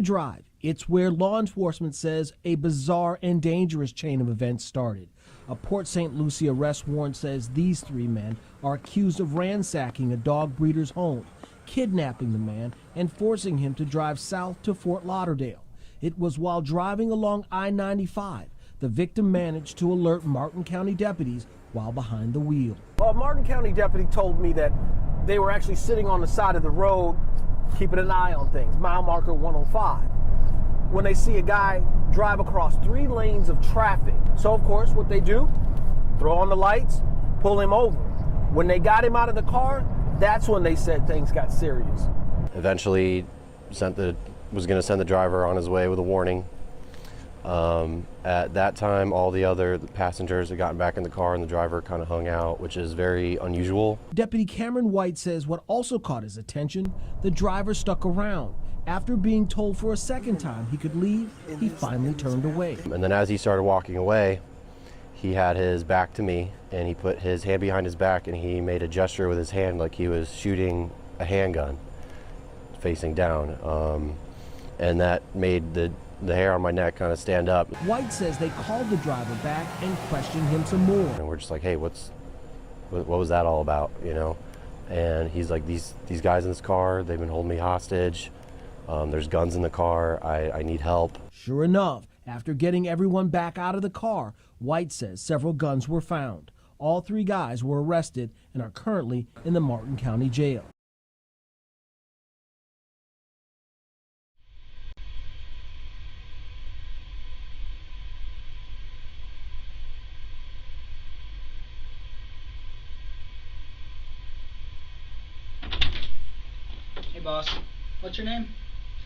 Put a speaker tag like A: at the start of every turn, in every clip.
A: Drive. It's where law enforcement says a bizarre and dangerous chain of events started. A Port St. Lucie arrest warrant says these three men are accused of ransacking a dog breeder's home, kidnapping the man, and forcing him to drive south to Fort Lauderdale. It was while driving along I-95. The victim managed to alert Martin County deputies while behind the wheel. Well, a Martin County deputy told me that they were actually sitting on the side of the road, keeping an eye on things, mile marker 105, when they see a guy drive across 3 lanes of traffic. So, of course, what they do, throw on the lights, pull him over. When they got him out of the car, that's when they said things got serious.
B: Eventually, was going to send the driver on his way with a warning. At that time, all the other passengers had gotten back in the car and the driver kind of hung out, which is very unusual.
A: Deputy Cameron White says what also caught his attention, the driver stuck around. After being told for a second time he could leave, he finally turned away.
B: And then as he started walking away, he had his back to me and he put his hand behind his back and he made a gesture with his hand like he was shooting a handgun facing down. And that made the hair on my neck kind of stand up.
A: White says they called the driver back and questioned him some more.
B: And we're just like, hey, what was that all about, you know? And he's like, these guys in this car, they've been holding me hostage. There's guns in the car. I need help.
A: Sure enough, after getting everyone back out of the car, White says several guns were found. All 3 guys were arrested and are currently in the Martin County Jail.
C: Hey boss, what's your name?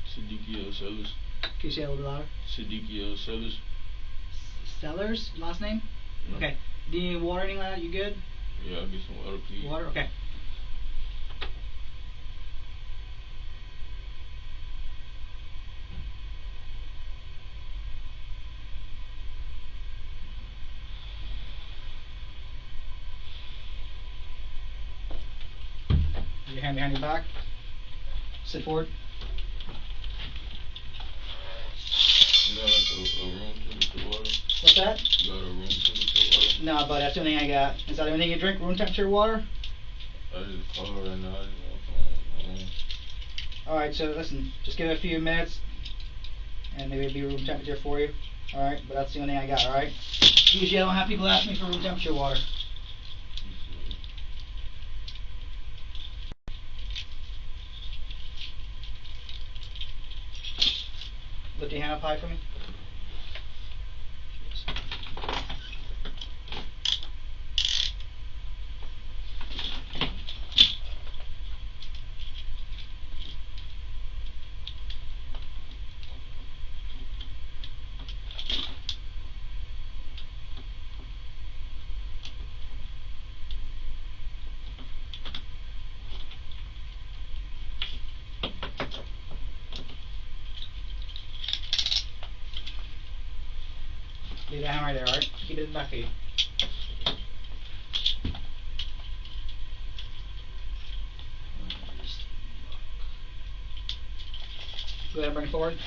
D: Tsdekiel Sellers.
C: Can you say it a little bit louder?
D: Tsdekiel Sellers.
C: Sellers, last name?
D: Yeah.
C: Okay. Do you need water, anything like that? You good?
D: Yeah, I'll get some water, please.
C: Water? Okay. Put your hand behind your back. Sit forward.
D: You got like a room temperature water?
C: What's that?
D: You got a room temperature water?
C: No, but that's the only thing I got. Is that everything you drink? Room temperature water?
D: I just call right now. I just want
C: Alright, so listen, just give it a few minutes and maybe it'll be room temperature for you. Alright, but that's the only thing I got, alright? Usually I don't have people ask me for room temperature water. Lift your hand up high for me. Leave that hand right there, alright? Keep it in the back of you. Go ahead and bring it forward.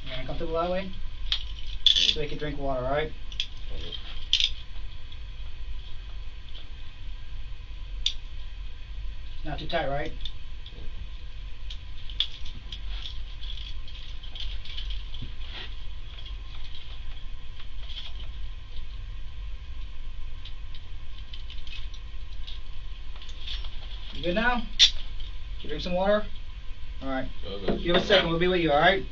C: You gonna comfortable that way? So you can drink water, alright? Not too tight, right? You good now? Can you drink some water? Alright. Give us a second, we'll be with you, alright?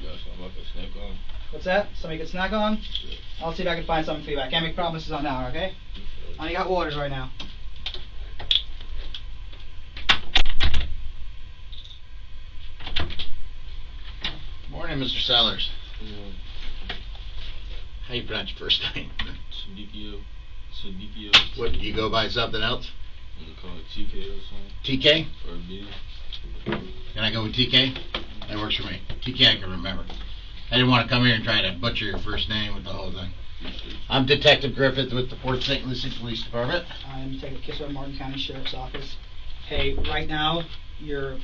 D: You got something I can snack on?
C: What's that? Something you can snack on?
D: Yeah.
C: I'll see if I can find something for you. I can't make promises on that, okay? I only got waters right now.
E: Morning, Mr. Sellers.
D: Yeah.
E: How you pronounce your first name?
D: Tsdekiel.
E: What, do you go by something else?
D: You call it TK or something?
E: TK?
D: Or B?
E: Can I go with TK? That works for me. TK I can remember. I didn't want to come here and try to butcher your first name with the whole thing. I'm Detective Griffith with the Port St. Lucie Police Department.
C: I'm Detective Kissler, Martin County Sheriff's Office. Hey, right now, you're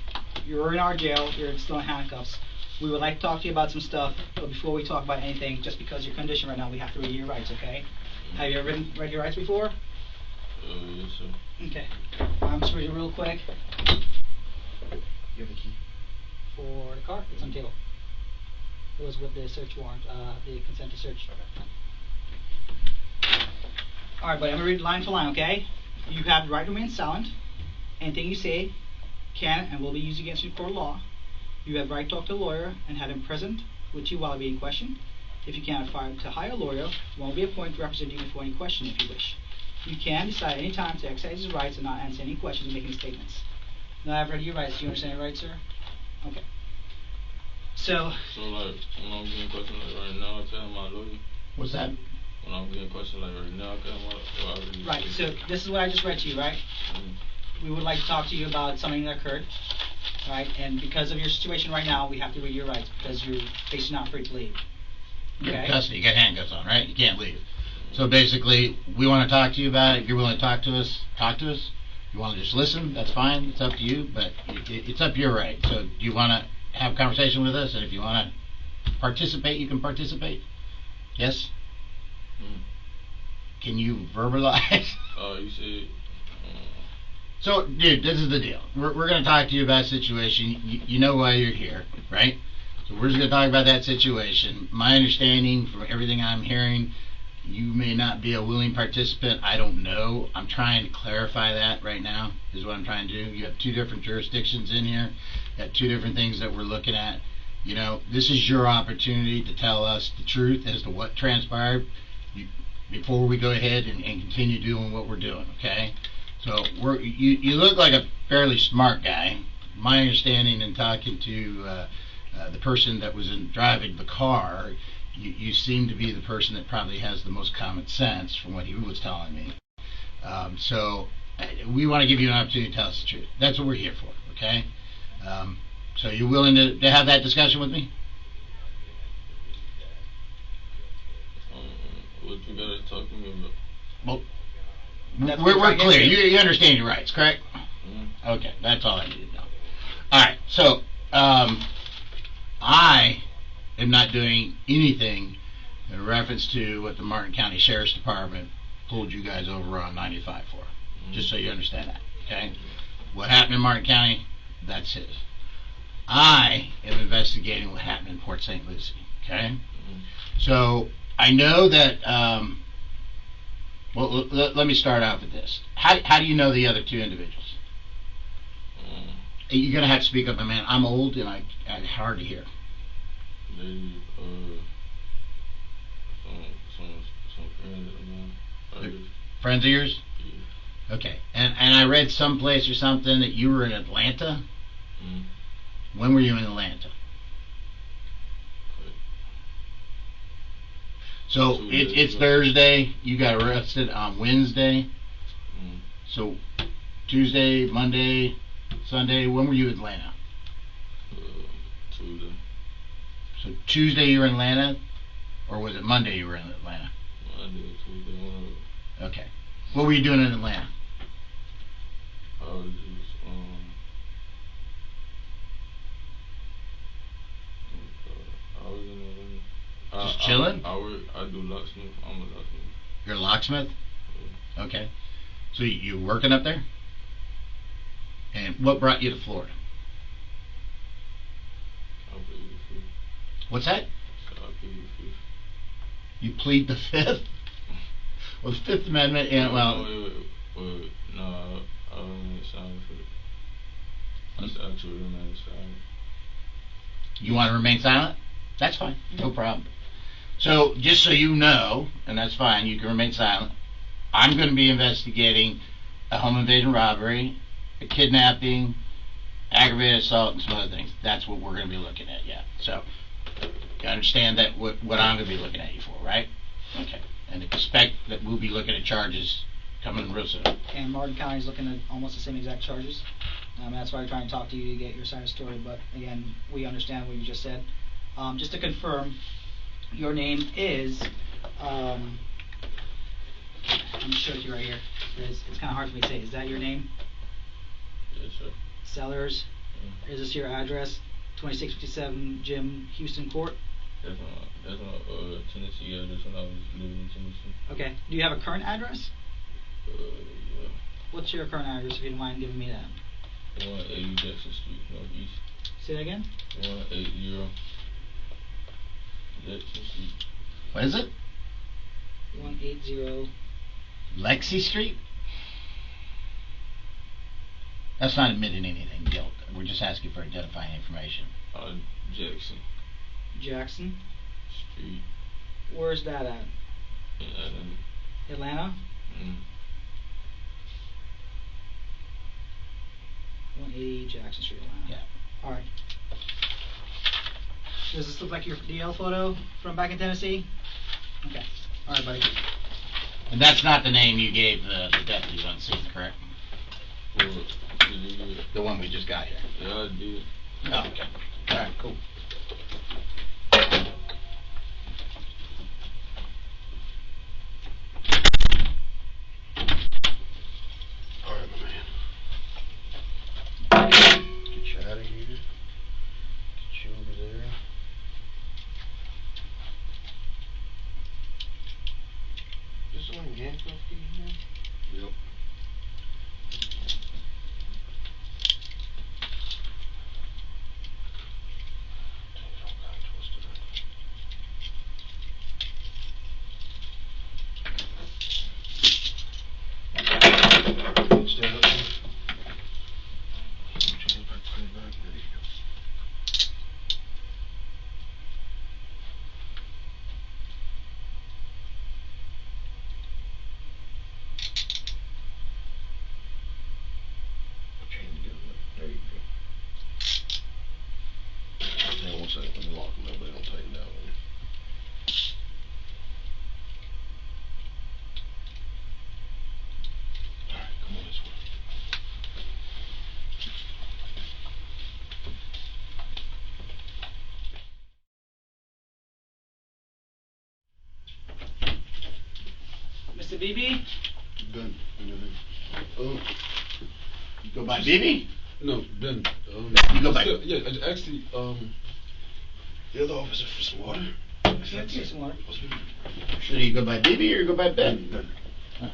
C: in our jail. You're still in handcuffs. We would like to talk to you about some stuff, but before we talk about anything, just because your condition right now, we have to read your rights, okay? Have you ever read your rights before?
D: Yes, sir.
C: Okay. I'm just read it real quick.
E: You have a key?
C: For the car, it's on the table. It was with the search warrant, the consent to search. Alright, buddy, I'm gonna read line for line, okay? You have the right to remain silent. Anything you say can and will be used against you in court of law. You have the right to talk to a lawyer and have him present with you while being questioned. If you cannot afford to hire a lawyer, one will be appointed to represent you before any question if you wish. You can decide at any time to exercise his rights and not answer any questions or make any statements. Now I've read your rights. Do you understand your rights, sir? Okay. So
D: like, when I'm getting questioned like right now, I tell my lawyer.
E: What's that?
D: When I'm getting questioned like right now, I tell my
C: right, so this is what I just read to you, right? We would like to talk to you about something that occurred, right? And because of your situation right now, we have to read your rights because you're basically not free to leave.
E: You're in
C: Okay?
E: custody. You got handcuffs on, right? You can't leave. So basically, we want to talk to you about it. If you're willing to talk to us, talk to us. If you want to just listen, that's fine. It's up to you, but it's up to your right. So do you want to have a conversation with us? And if you want to participate, you can participate. Yes? Can you verbalize?
D: You said.
E: So, dude, this is the deal. We're going to talk to you about a situation. You know why you're here, right? So we're just going to talk about that situation. My understanding from everything I'm hearing, you may not be a willing participant. I don't know. I'm trying to clarify that right now, is what I'm trying to do. You have two different jurisdictions in here. You have two different things that we're looking at. You know, this is your opportunity to tell us the truth as to what transpired before we go ahead and continue doing what we're doing, okay? So you look like a fairly smart guy. My understanding in talking to the person that was driving the car, you seem to be the person that probably has the most common sense from what he was telling me. So we want to give you an opportunity to tell us the truth. That's what we're here for, okay? So you're willing to have that discussion with me?
D: What you gotta talk to me about?
E: Well, we're clear. You understand your rights, correct? Okay, that's all I need to know. All right, so I am not doing anything in reference to what the Martin County Sheriff's Department pulled you guys over on 95 for. Just so you understand that, okay? What happened in Martin County, that's his. I am investigating what happened in Port St. Lucie, okay? So I know that, well, let me start out with this. How do you know the other two individuals? You're going to have to speak up, my man. I'm old and it's hard to hear.
D: They, some friends of mine.
E: Friends of yours?
D: Yeah.
E: Okay. And I read someplace or something that you were in Atlanta? When were you in Atlanta? So it's Thursday. You got arrested on Wednesday. So Tuesday, Monday, Sunday. When were you in Atlanta?
D: Tuesday.
E: So Tuesday you were in Atlanta, or was it Monday you were in Atlanta?
D: Monday, Tuesday, one of them.
E: Okay. What were you doing in Atlanta?
D: I was just I was in Atlanta.
E: Just chilling?
D: I do locksmith. I'm a locksmith.
E: You're a locksmith?
D: Yeah.
E: Okay. So you working up there? And what brought you to Florida?
D: I'll plead the fifth.
E: What's that?
D: I'll plead the fifth.
E: You plead the fifth? Well, the Fifth Amendment, and well...
D: Wait. No, I don't remain silent for it. I said I should remain silent.
E: You want to remain silent? That's fine. No problem. So, just so you know, and that's fine, you can remain silent, I'm going to be investigating a home invasion robbery, a kidnapping, aggravated assault, and some other things. That's what we're going to be looking at, yeah. So, you understand that what I'm going to be looking at you for, right? Okay. And expect that we'll be looking at charges coming real soon.
C: And Martin County is looking at almost the same exact charges. That's why we're trying to talk to you to get your side of the story. But again, we understand what you just said. Just to confirm, your name is I'm gonna show it to you right here. It's kind of hard for me to say. Is that your name?
D: Yes, sir.
C: Sellers. Is this your address? 2657 Jim Houston Court.
D: That's my Tennessee address when I was living in Tennessee.
C: Okay. Do you have a current address?
D: Yeah.
C: What's your current address, if you don't mind giving me that?
D: 180 Jackson Street, Northeast.
C: Say that again?
D: 180 Jackson Street.
E: What is it?
C: 180.
E: Lexi Street? That's not admitting anything, guilt. We're just asking for identifying information.
D: Jackson
C: Jackson.
D: Street.
C: Where's that at?
D: In
C: Atlanta? 180 Jackson Street, Atlanta.
E: Yeah.
C: Alright. Does this look like your DL photo from back in Tennessee? Okay. Alright, buddy.
E: And that's not the name you gave the deputies on scene, correct? The one we just got here.
D: Yeah, I did.
E: Oh, okay. Alright, cool.
F: Alright, my man. Get you out of here. Get you over there. This one handcuffed you here? Yep. Stand up here. Change back to the back. There you go. Chain together. There you go. Hang on one second. Let me lock them up. They don't tighten down on you. Alright, come on this way.
C: Mr. BB?
F: Ben. You
E: Go by BB?
F: No, Ben.
E: You go by-
F: Yeah, actually, the other officer for some water.
C: Yeah, take some water.
E: So do you go by BB or you go by Ben?
F: Ben.
E: Huh.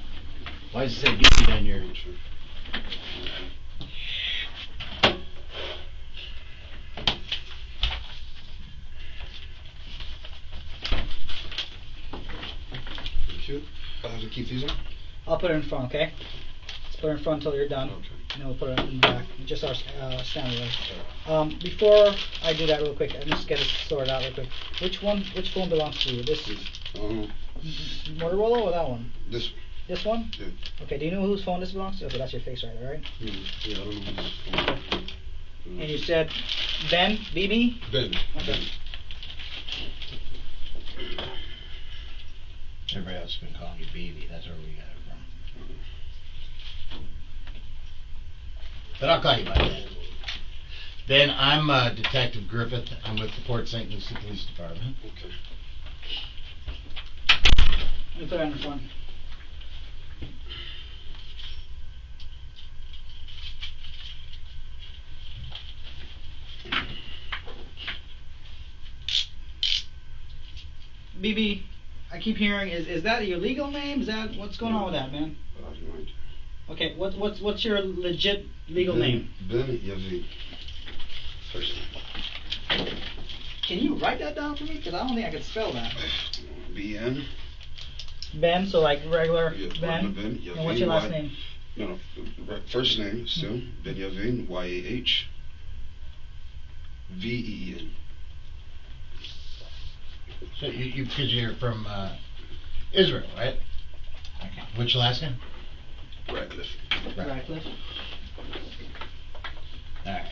E: Why does it say BB on your...
F: Sure. Thank you. To keep these on?
C: I'll put it in front, okay? Let's put it in front until you're done.
F: Okay.
C: And then we'll put it in the back. Just our standard way. Before I do that real quick, I'll just get it sorted out real quick. Which phone belongs to you? This Motorola or that one?
F: This
C: This one?
F: Yeah.
C: Okay, do you know whose phone this belongs to? Okay, that's your face right there, right?
F: Yeah, I don't know who's
C: And you said Ben, BB?
F: Ben.
C: Okay.
F: Ben.
E: Everybody else has been calling you BB. That's where we got it from. But I'll call you by that. Ben, I'm Detective Griffith. I'm with the Port St. Lucie Police Department.
F: Okay.
C: Let me put it in the front. BB, I keep hearing, is that your legal name? Is that, what's going on with that, man?
F: I have no idea.
C: Okay, what's your legit legal name?
F: Benyahveen. First name.
C: Can you write that down for me? Because I don't think I can spell that.
F: B-N.
C: Ben, so like regular
F: Yeah,
C: Ben.
F: regular Ben,
C: And what's your last
F: Y-
C: name?
F: No, first name, still. Benyahveen, Y-A-H-V-E-E-N.
E: So because you're from Israel, right? Okay. What's your last name?
F: Radcliffe.
C: Radcliffe.
E: Alright.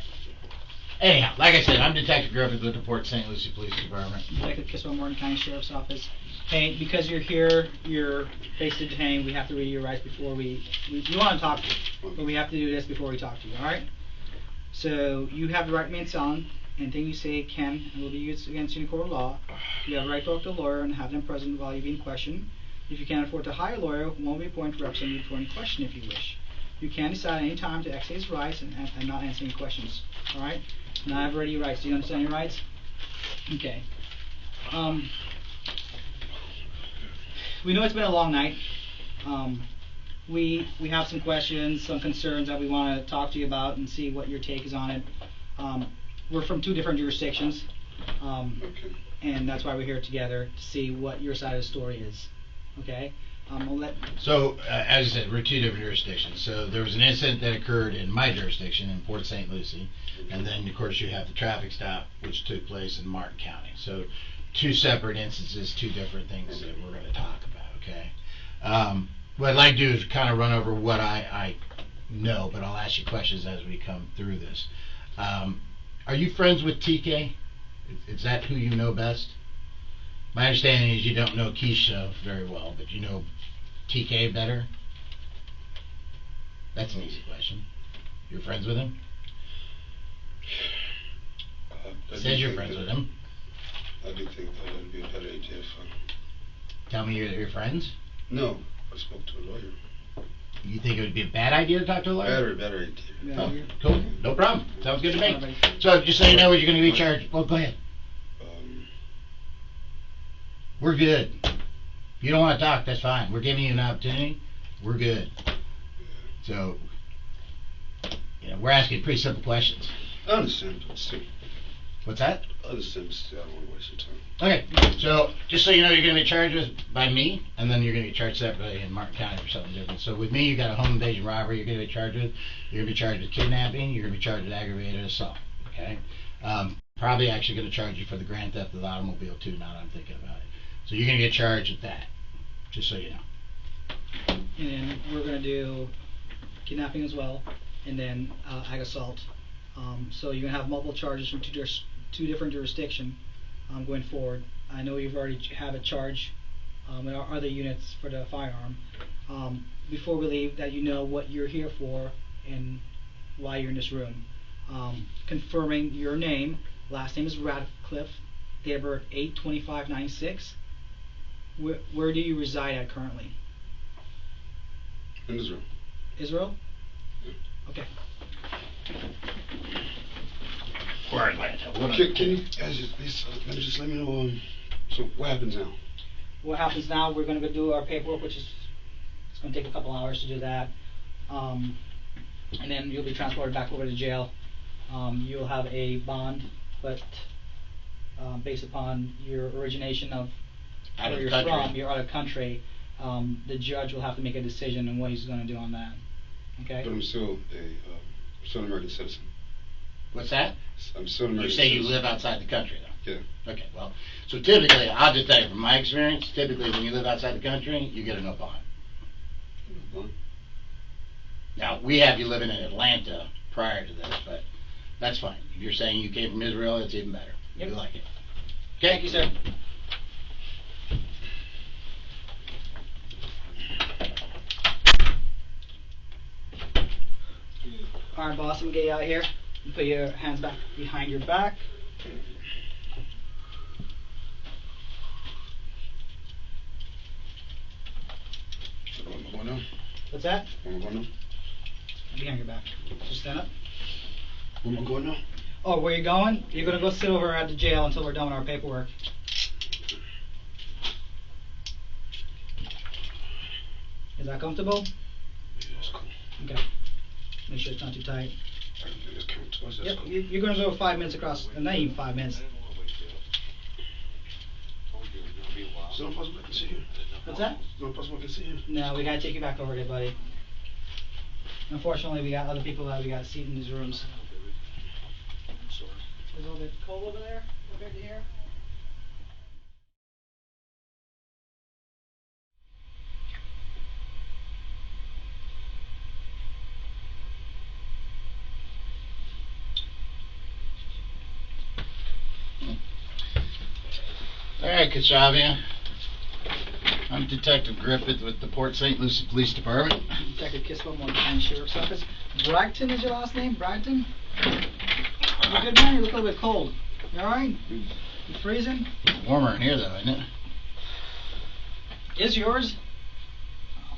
E: Anyhow, like I said, I'm Detective Griffith with the Port St. Lucie Police Department.
C: Detective Kissel, Morton County Sheriff's Office. Hey, because you're here, you're basically detained. We have to read your rights before we want to talk to you, but we have to do this before we talk to you. All right? So you have the right to remain silent, Anything you say can and will be used against you in court of law. You have a right to talk to a lawyer and have them present while you're being questioned. If you can't afford to hire a lawyer, one will be appointed to represent you for any question if you wish. You can decide at any time to exercise rights and not answer any questions. Alright? Now I've read your rights. Do you understand your rights? Okay. We know it's been a long night. We have some questions, some concerns that we want to talk to you about and see what your take is on it. We're from 2 different jurisdictions, and that's why we're here together to see what your side of the story is. Okay?
E: So, as I said, we're 2 different jurisdictions. So there was an incident that occurred in my jurisdiction in Port St. Lucie, and then of course you have the traffic stop which took place in Martin County. So 2 separate instances, 2 different things that we're going to talk about. Okay. What I'd like to do is kind of run over what I know, but I'll ask you questions as we come through this. Are you friends with TK? Is that who you know best? My understanding is you don't know Keisha very well, but you know TK better? That's an easy question. You're friends with him? Says you're friends with him.
F: I do think that would be a better idea if
E: Tell me you're friends?
F: No, I spoke to a lawyer.
E: You think it would be a bad idea to talk to a lawyer?
F: Better idea.
C: Yeah,
E: Oh, cool. No problem. Sounds good to me. So, just so you know what you're going to be charged. Well, go ahead. We're good. You don't want to talk, that's fine. We're giving you an opportunity. We're good. So, we're asking pretty simple questions.
F: I understand.
E: What's that?
F: I understand. I don't want to waste your time.
E: Okay. So, just so you know, you're going to be charged with by me, and then you're going to get charged separately in Martin County for something different. So, with me, you got a home invasion robbery you're going to be charged with. You're going to be charged with kidnapping. You're going to be charged with aggravated assault. Okay? Probably actually going to charge you for the grand theft of the automobile, too, now that I'm thinking about it. So you're going to get charged with that, just so you know.
C: And we're going to do kidnapping as well, and then ag assault. So you're going to have multiple charges from 2 different jurisdictions going forward. I know you've already have a charge in our other units for the firearm. Before we leave, that you know what you're here for and why you're in this room. Confirming your name. Last name is Radcliffe. Date of birth 8/25/96. Where do you reside at currently?
F: In Israel.
C: Israel?
F: Yeah.
C: Okay.
E: Or Atlanta.
F: Can you guys just let me know, so what happens now?
C: What happens now, we're going to go do our paperwork, which is it's going to take a couple hours to do that. And then you'll be transported back over to jail. You'll have a bond, but based upon your origination of where you're from, you're out of country, the judge will have to make a decision on what he's going to do on that. Okay?
F: But I'm still an American citizen.
E: What's that?
F: I'm still an American
E: You say
F: citizen.
E: you live outside the country, though?
F: Yeah.
E: Okay, well, so typically, I'll just tell you from my experience, typically when you live outside the country, you get a no bond.
F: No bond?
E: Now, we have you living in Atlanta prior to this, but that's fine. If you're saying you came from Israel, it's even better.
C: Yep.
E: You like it. Okay?
C: Thank you, sir. Alright, boss, I'm going to get you out of here. You put your hands back behind your back.
F: Where am I going now?
C: What's that?
F: Where am I going now?
C: Behind your back. Just stand up.
F: Where am I going now?
C: Oh, where you going? You're going to go sit over at the jail until we're done with our paperwork. Is that comfortable?
F: Yeah, that's cool.
C: Okay. Make sure it's not too tight.
F: That's comfortable. That's
C: Yep,
F: cool.
C: you're going to go 5 minutes across, not even 5 minutes.
F: Is it not possible I can sit here?
C: What's that?
F: Is it not possible I can sit here?
C: No, we got to take you back over there, buddy. Unfortunately, we got other people that we got seated in these rooms. There's a little bit cold over there, compared to here.
E: All right, Kashaveeyah. I'm Detective Griffith with the Port St. Lucie Police Department.
C: Detective Kisco, Montana Sheriff's Office. Bragdon is your last name? Bragdon? good, man? You look a little bit cold. You alright? You freezing?
E: Warmer in here, though, isn't it?
C: Is yours? Oh,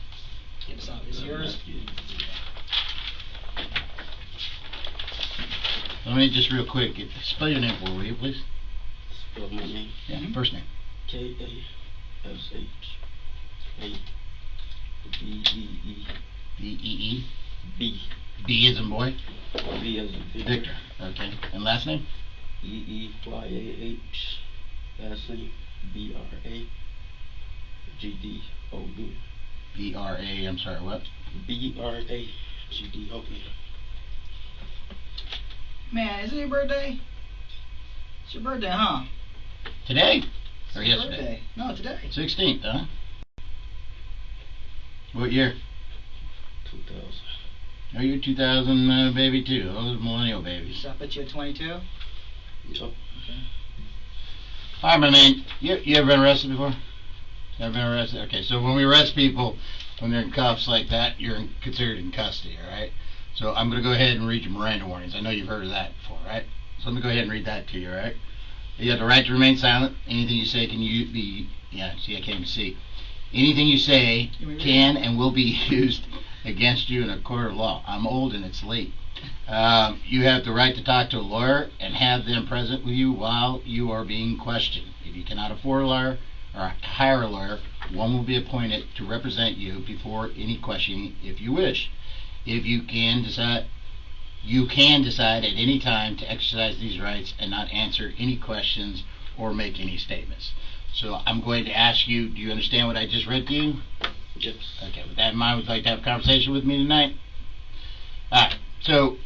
C: get this out. Is yours?
E: Let me just real quick, spell your name for me, will you, please?
G: Spell my name.
E: Yeah, first name.
G: Kashaveeyah
E: B-E-E.
G: B.
E: B as in boy?
G: B as in
E: Victor. Okay. And last name?
G: Eeyah. Last name Bragdon.
E: B-R-A, I'm sorry, what?
G: Bragdon.
C: Man, is it your birthday? It's your birthday, huh?
E: Today?
C: It's
E: Or
C: your
E: yesterday?
C: birthday. No, today.
E: 16th, huh? What year?
G: 2000.
E: Oh, you're 2000 baby too. Those millennial babies.
C: So I bet you at 22?
G: Yup.
E: Alright, my man. You ever been arrested before? Never been arrested? Okay, so when we arrest people, when they're in cuffs like that, you're considered in custody, alright? So I'm going to go ahead and read your Miranda warnings. I know you've heard of that before, right? So let me go ahead and read that to you, alright? You have the right to remain silent. Anything you say can be... Yeah, see, I can't even see. Anything you say can and will be used against you in a court of law. I'm old and it's late. You have the right to talk to a lawyer and have them present with you while you are being questioned. If you cannot afford a lawyer or hire a lawyer, one will be appointed to represent you before any questioning if you wish. If you can decide at any time to exercise these rights and not answer any questions or make any statements. So I'm going to ask you, do you understand what I just read to you?
G: Yes.
E: Okay, with that in mind, would you like to have a conversation with me tonight? Alright, so,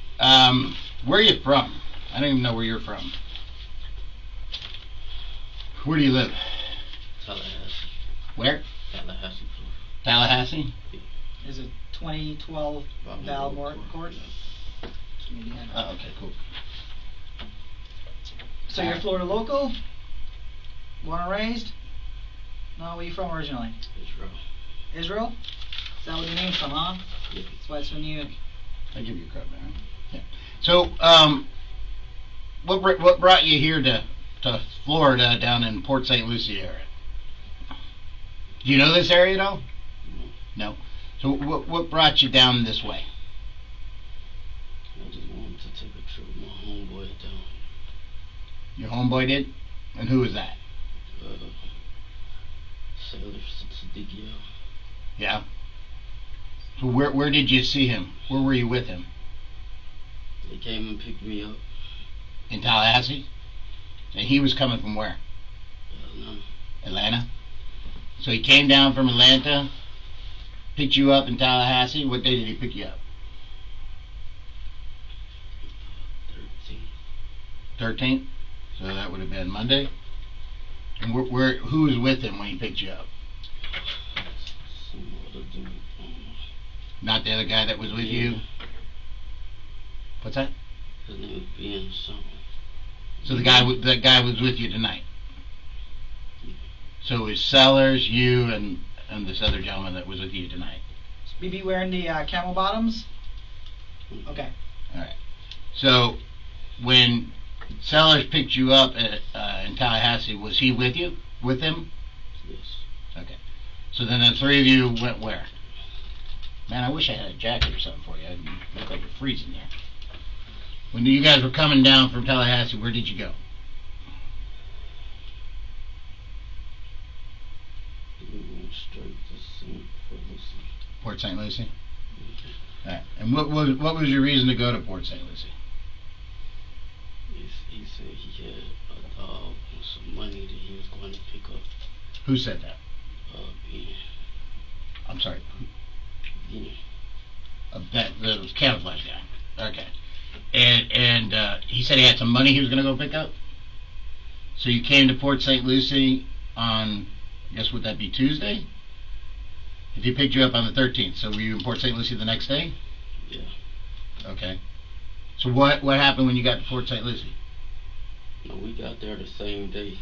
E: where are you from? I don't even know where you're from. Where do you live?
G: Tallahassee.
E: Where?
G: Tallahassee, Florida.
E: Tallahassee?
C: Is it 2012 Valmore Court?
E: Oh, okay, cool.
C: So you're Florida local? Born and raised? No, where you from originally?
G: Israel.
C: Israel? Is that where your name's from, huh?
G: Yeah.
C: That's why it's from you.
E: I'll give you a credit, man. Yeah. So, what brought you here to Florida down in Port St. Lucie area? Do you know this area at all? No. So what brought you down this way?
G: I just wanted to take a trip with my homeboy down
E: Your homeboy did? And who was that?
G: here. Sellers, Tsdekiel.
E: Yeah. So where did you see him? Where were you with him?
G: They came and picked me up.
E: In Tallahassee? And he was coming from where? Atlanta? So he came down from Atlanta, picked you up in Tallahassee. What day did he pick you up? 13th? So that would have been Monday? And who was with him when he picked you up?
G: Some other dude.
E: Not the other guy that was with you? What's that?
G: His name is Ben something.
E: So that guy was with you tonight? So it was Sellers, you, and this other gentleman that was with you tonight?
C: BB wearing the camel bottoms? Okay.
E: Alright. So when Sellers picked you up in Tallahassee, was he with you? With him?
G: Yes.
E: Okay. So then the three of you went where? Man, I wish I had a jacket or something for you. You look like you're freezing there. When you guys were coming down from Tallahassee, where did you go?
G: We went straight to Lucie.
E: Port St. Lucie? Alright. And what was your reason to go to Port St. Lucie?
G: He said he had a dog and some money that he was going to pick up.
E: Who said that?
G: Ben.
E: I'm sorry.
G: Ben.
E: The camouflage guy. Okay. And he said he had some money he was going to go pick up? So you came to Port St. Lucie on, I guess would that be Tuesday? If he picked you up on the 13th, so were you in Port St. Lucie the next day?
G: Yeah.
E: Okay. So what happened when you got to Port St. Lucie?
G: No, we got there the same day.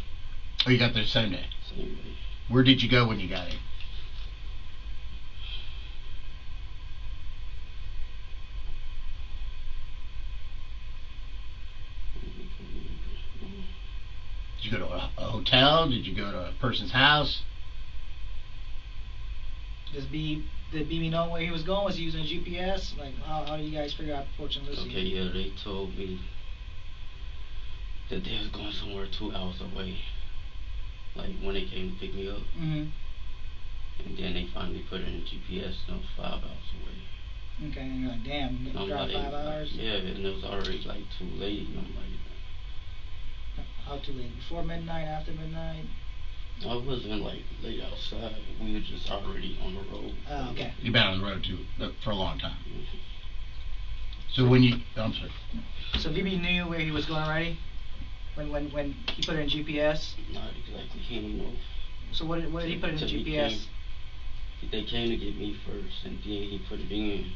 E: Oh, you got there the same day?
G: Same day.
E: Where did you go when you got in? Did you go to a hotel? Did you go to a person's house?
C: Did BB know where he was going? Was he using a GPS? Like, how do you guys figure out Porch and Lucy?
G: Okay, yeah, they told me that they was going somewhere 2 hours away. Like when they came to pick me up.
C: Mm-hmm.
G: And then they finally put it in GPS, and it was 5 hours away.
C: Okay, and you're like, damn, you
G: And I'm
C: drive
G: like,
C: 5 hours?
G: Yeah, and it was already like too late, and I'm like,
C: How too late? Before midnight, after midnight?
G: I wasn't like late outside. We were just already on the road.
C: Oh, okay.
E: You've been on the road too for a long time.
G: Mhm.
E: So when you, I'm sorry.
C: So BB knew where he was going already? When he put it in GPS?
G: Not exactly. He didn't know.
C: So what did he put in
G: Till he
C: GPS?
G: They came to get me first, and then he put it in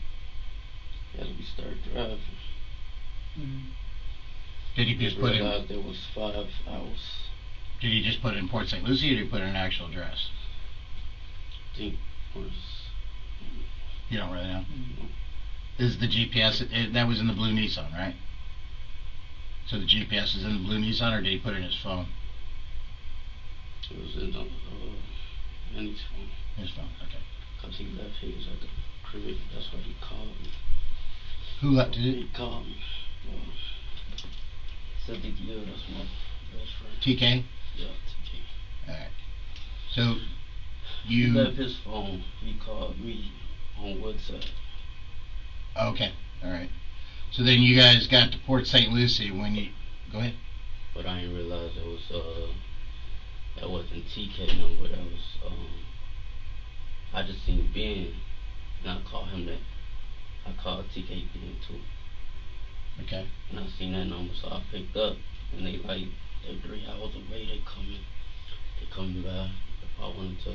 G: as we started driving.
C: Mm-hmm.
E: Did he just put
G: realized
E: in?
G: there was 5 hours.
E: Did he just put it in Port St. Lucie, or did he put in an actual address?
G: I think it was.
E: You don't really know.
C: Mm-hmm.
E: Is the GPS that was in the blue Nissan, right? So the GPS is in the blue Nissan, or did he put it in his phone?
G: It was in his phone.
E: His phone. Okay.
G: Because he left, he was at the crib. That's why he called me.
E: Who left it?
G: He called me. Tsdekiel, that's my best friend.
E: TK.
G: Yeah, TK.
E: All right. So
G: He
E: you.
G: left his phone. He called me on WhatsApp.
E: Okay. All right. So then you guys got to Port St. Lucie when you. Go ahead.
G: But I didn't realize that wasn't TK number. That was I just seen Ben, and I called him that. I called TK Ben too.
E: Okay.
G: And I seen that number, so I picked up, and they 3 hours away. They coming by. If I wanted to,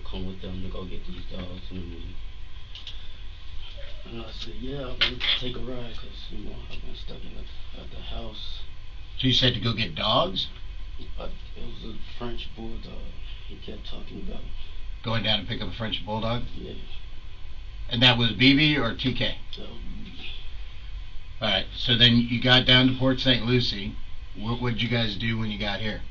G: come with them to go get these dogs and everything. And I said, yeah, I want to take a ride, because I've been stuck at the house.
E: So you said to go get dogs?
G: It was a French bulldog he kept talking about.
E: Going down to pick up a French bulldog?
G: Yeah.
E: And that was BB or TK?
G: So
E: All right. So then you got down to Port St. Lucie. What did you guys do when you got here?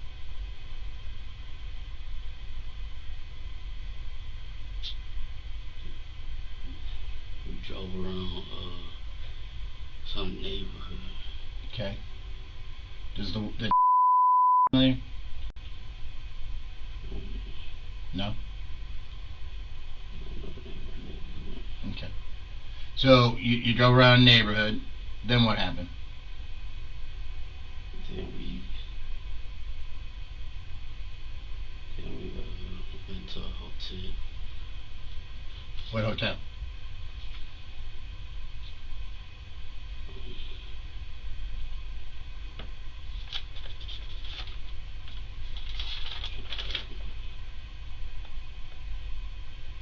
G: we drove around some neighborhood.
E: Okay. Does the there? No? Okay. So you drove around the neighborhood. Then what happened?
G: Then we went to a hotel.
E: What hotel?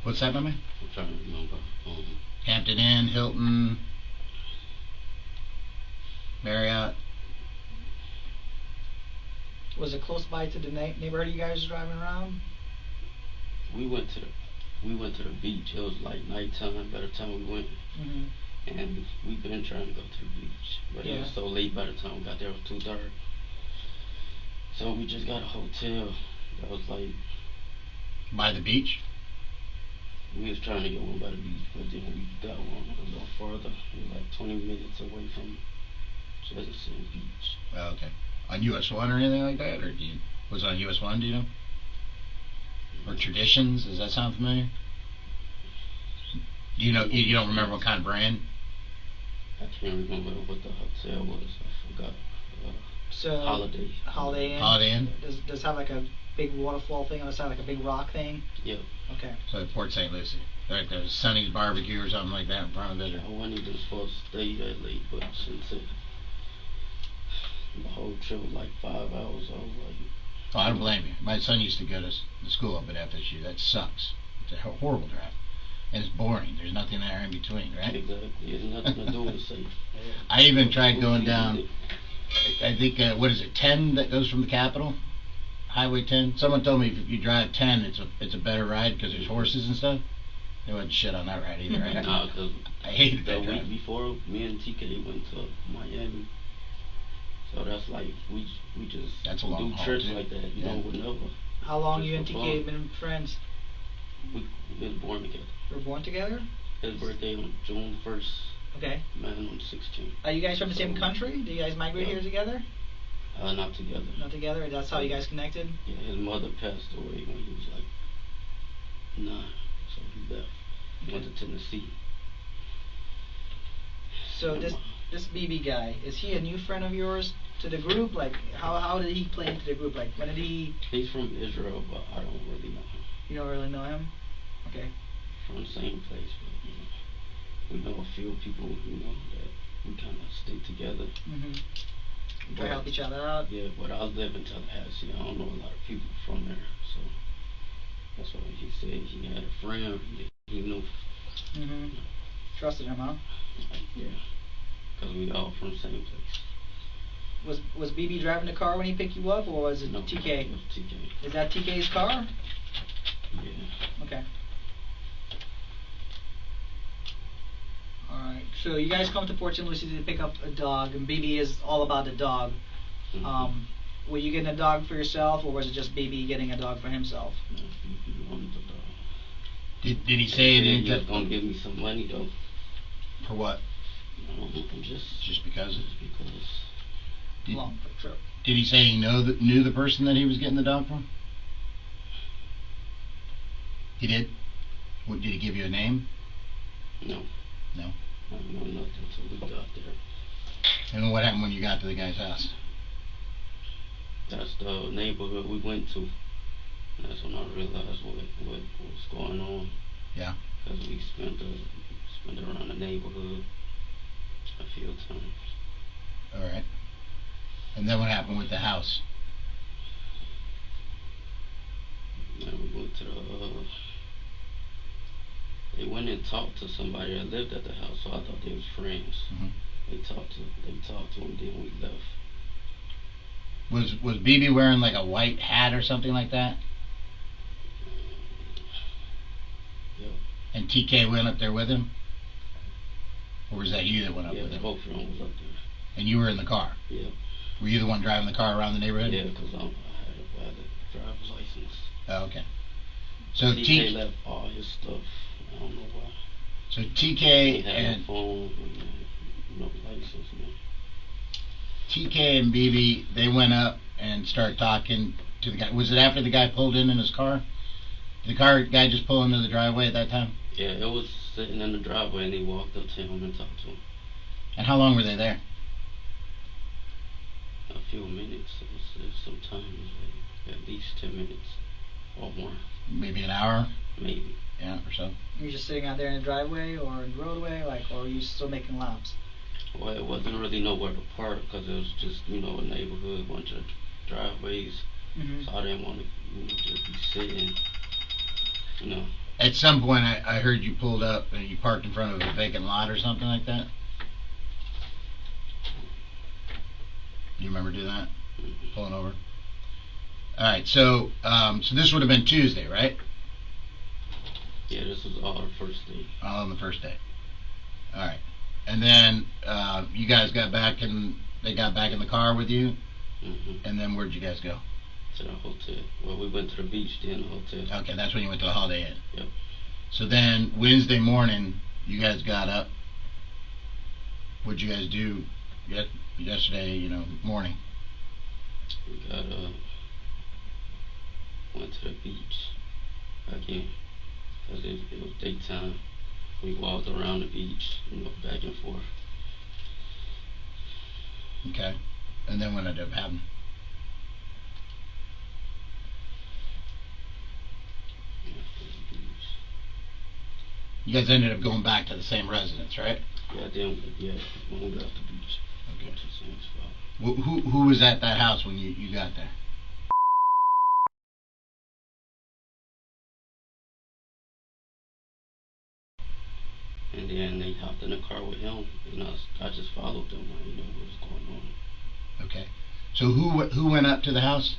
E: What's that, my man?
G: I'm trying to remember.
E: Hampton Inn, Hilton, Marriott.
C: Was it close by to the neighborhood you guys were driving around?
G: We went to the beach. It was like nighttime by the time we went.
C: Mm-hmm.
G: And we've been trying to go to the beach, but it was so late by the time we got there. It was too dark. So we just got a hotel that was like.
E: By the beach?
G: We was trying to get one by the beach, but then we got one a little farther. It was like 20 minutes away from Jefferson Beach.
E: Oh, okay. On US 1 or anything like that? Or was it on US 1, do you know? Or Traditions? Does that sound familiar? Do you know, you don't remember what kind of brand?
G: I can't remember what the hotel was. I forgot.
C: So
G: Holiday Inn.
E: Holiday Inn?
C: Does it have like a big waterfall thing on the side, like a big rock thing?
G: Yep.
C: Okay.
E: So at Port St. Lucie. Like there's Sonny's Barbecue or something like that in front of it.
G: I wasn't even supposed to stay that late, but since the whole trip was like 5 hours, I was like.
E: Oh, I don't blame you. My son used to go to school up at FSU. That sucks. It's a horrible drive. And it's boring. There's nothing there in between, right?
G: Exactly. There's nothing to do with safe.
E: I even tried going down, I think, what is it, 10 that goes from the Capitol? Highway 10? Someone told me if you drive 10, it's a better ride because there's horses and stuff. They wouldn't shit on that ride either, right?
G: Nah, because
E: I hated
G: the
E: that
G: week
E: drive.
G: before, me and TK went to Miami. So that's us, like we just
E: That's a long
G: do
E: haul,
G: trips
E: too.
G: like that. You
E: Yeah.
G: know, whenever.
C: How long
G: Just
C: you and
G: for
C: TK
G: fun.
C: been friends?
G: We been born together.
C: You were born together?
G: His birthday on June 1st.
C: Okay.
G: Mine on the 16th.
C: Are you guys from the same
G: So,
C: country? Do you guys migrate
G: yeah.
C: here together?
G: Not together.
C: Not together? That's how you guys connected?
G: Yeah, his mother passed away when he was like 9, so he left. He went to Tennessee.
C: So this BB guy, is he a new friend of yours to the group? Like, how did he play into the group? Like, when did he...
G: He's from Israel, but I don't really know him.
C: You don't really know him? Okay.
G: From the same place, but we know a few people, that we kind of stick together.
C: Mm-hmm. Try to help each other out?
G: Yeah, but I live in Tallahassee. I don't know a lot of people from there, so that's why he said he had a friend he knew.
C: Mm-hmm. Trusted him, huh?
G: Yeah, because we all from the same place.
C: Was BB driving the car when he picked you up, or was it
G: No,
C: TK?
G: it was TK.
C: Is that TK's car?
G: Yeah.
C: Okay. Alright, so you guys come to Port St. Lucie to pick up a dog, and BB is all about the dog.
G: Mm-hmm.
C: Were you getting a dog for yourself, or was it just BB getting a dog for himself?
G: No, he wanted the dog.
E: Did he say
G: He
E: it
G: was gonna give me some money though.
E: for what?
G: Just
E: because?
G: Just because.
E: Did,
C: Long trip.
E: did he say he knew the person that he was getting the dog from? He did? What, did he give you a name?
G: No.
E: No?
G: I don't know nothing until we got there.
E: And then what happened when you got to the guy's house?
G: That's the neighborhood we went to. And that's when I realized what was going on.
E: Yeah.
G: Because we spent around the neighborhood a few times.
E: Alright. And then what happened with the house?
G: And we went to they went and talked to somebody that lived at the house, so I thought they was friends.
E: Mm-hmm.
G: They talked to him, then we left.
E: Was BB wearing like a white hat or something like that?
G: Yep.
E: And TK went up there with him? Or was that you that went up
G: Yeah,
E: with him?
G: both of them was up there.
E: And you were in the car?
G: Yeah.
E: Were you the one driving the car around the neighborhood?
G: Yeah, because I had a driver's license.
E: Oh, okay. So
G: TK left all his stuff. I don't know why.
E: So
G: He
E: TK
G: had
E: and
G: no phone, no license, no.
E: TK and BB, they went up and started talking to the guy. Was it after the guy pulled in his car? Did the guy just pull into the driveway at that time?
G: Yeah, it was sitting in the driveway, and he walked up to him and talked to him.
E: And how long were they there?
G: A few minutes. It was sometimes like at least 10 minutes or more.
E: Maybe an hour?
G: Maybe.
E: Yeah, or so.
C: Were you just sitting out there in the driveway or in the roadway, or were you still making laps?
G: Well, it wasn't really nowhere to park because it was just, a neighborhood, a bunch of driveways.
C: Mm-hmm.
G: So I didn't want to, just be sitting,
E: At some point, I heard you pulled up and you parked in front of a vacant lot or something like that. You remember doing that?
G: Mm-hmm.
E: Pulling over? Alright, so this would have been Tuesday, right?
G: Yeah, this was all the first day.
E: All on the first day. Alright. And then you guys got back and they got back in the car with you?
G: Mm-hmm.
E: And then where'd you guys go?
G: To the hotel. Well, we went to the beach, then the hotel.
E: Okay, that's when you went to the Holiday Inn.
G: Yep.
E: So then Wednesday morning, you guys got up. What'd you guys do yesterday, morning?
G: We went to the beach again, because it was daytime. We walked around the beach, back and forth.
E: Okay. And then what ended up happening?
G: After the beach.
E: You guys ended up going back to the same residence, right?
G: Yeah, when we left the beach.
E: Okay.
G: Went to the same spot.
E: Who was at that house when you got there?
G: And then they hopped in the car with him, and I just followed them. I didn't know what was going on.
E: Okay. So who went up to the house?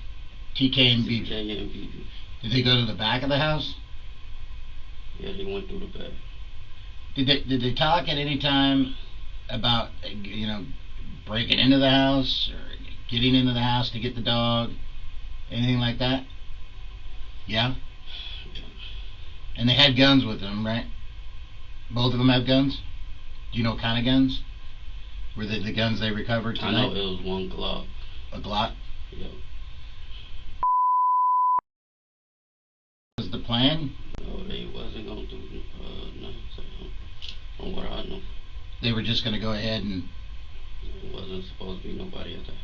E: TK and BB.
G: TK and BB.
E: Did they go to the back of the house?
G: Yeah, they went through the back.
E: Did they talk at any time about breaking into the house or getting into the house to get the dog? Anything like that? Yeah? And they had guns with them, right? Both of them have guns? Do you know what kind of guns? Were they the guns they recovered tonight?
G: I know it was one Glock.
E: A Glock?
G: Yep.
E: Was the plan?
G: No, they wasn't gonna do nothing. From what I know.
E: They were just going to go ahead and...
G: It wasn't supposed to be nobody at the house.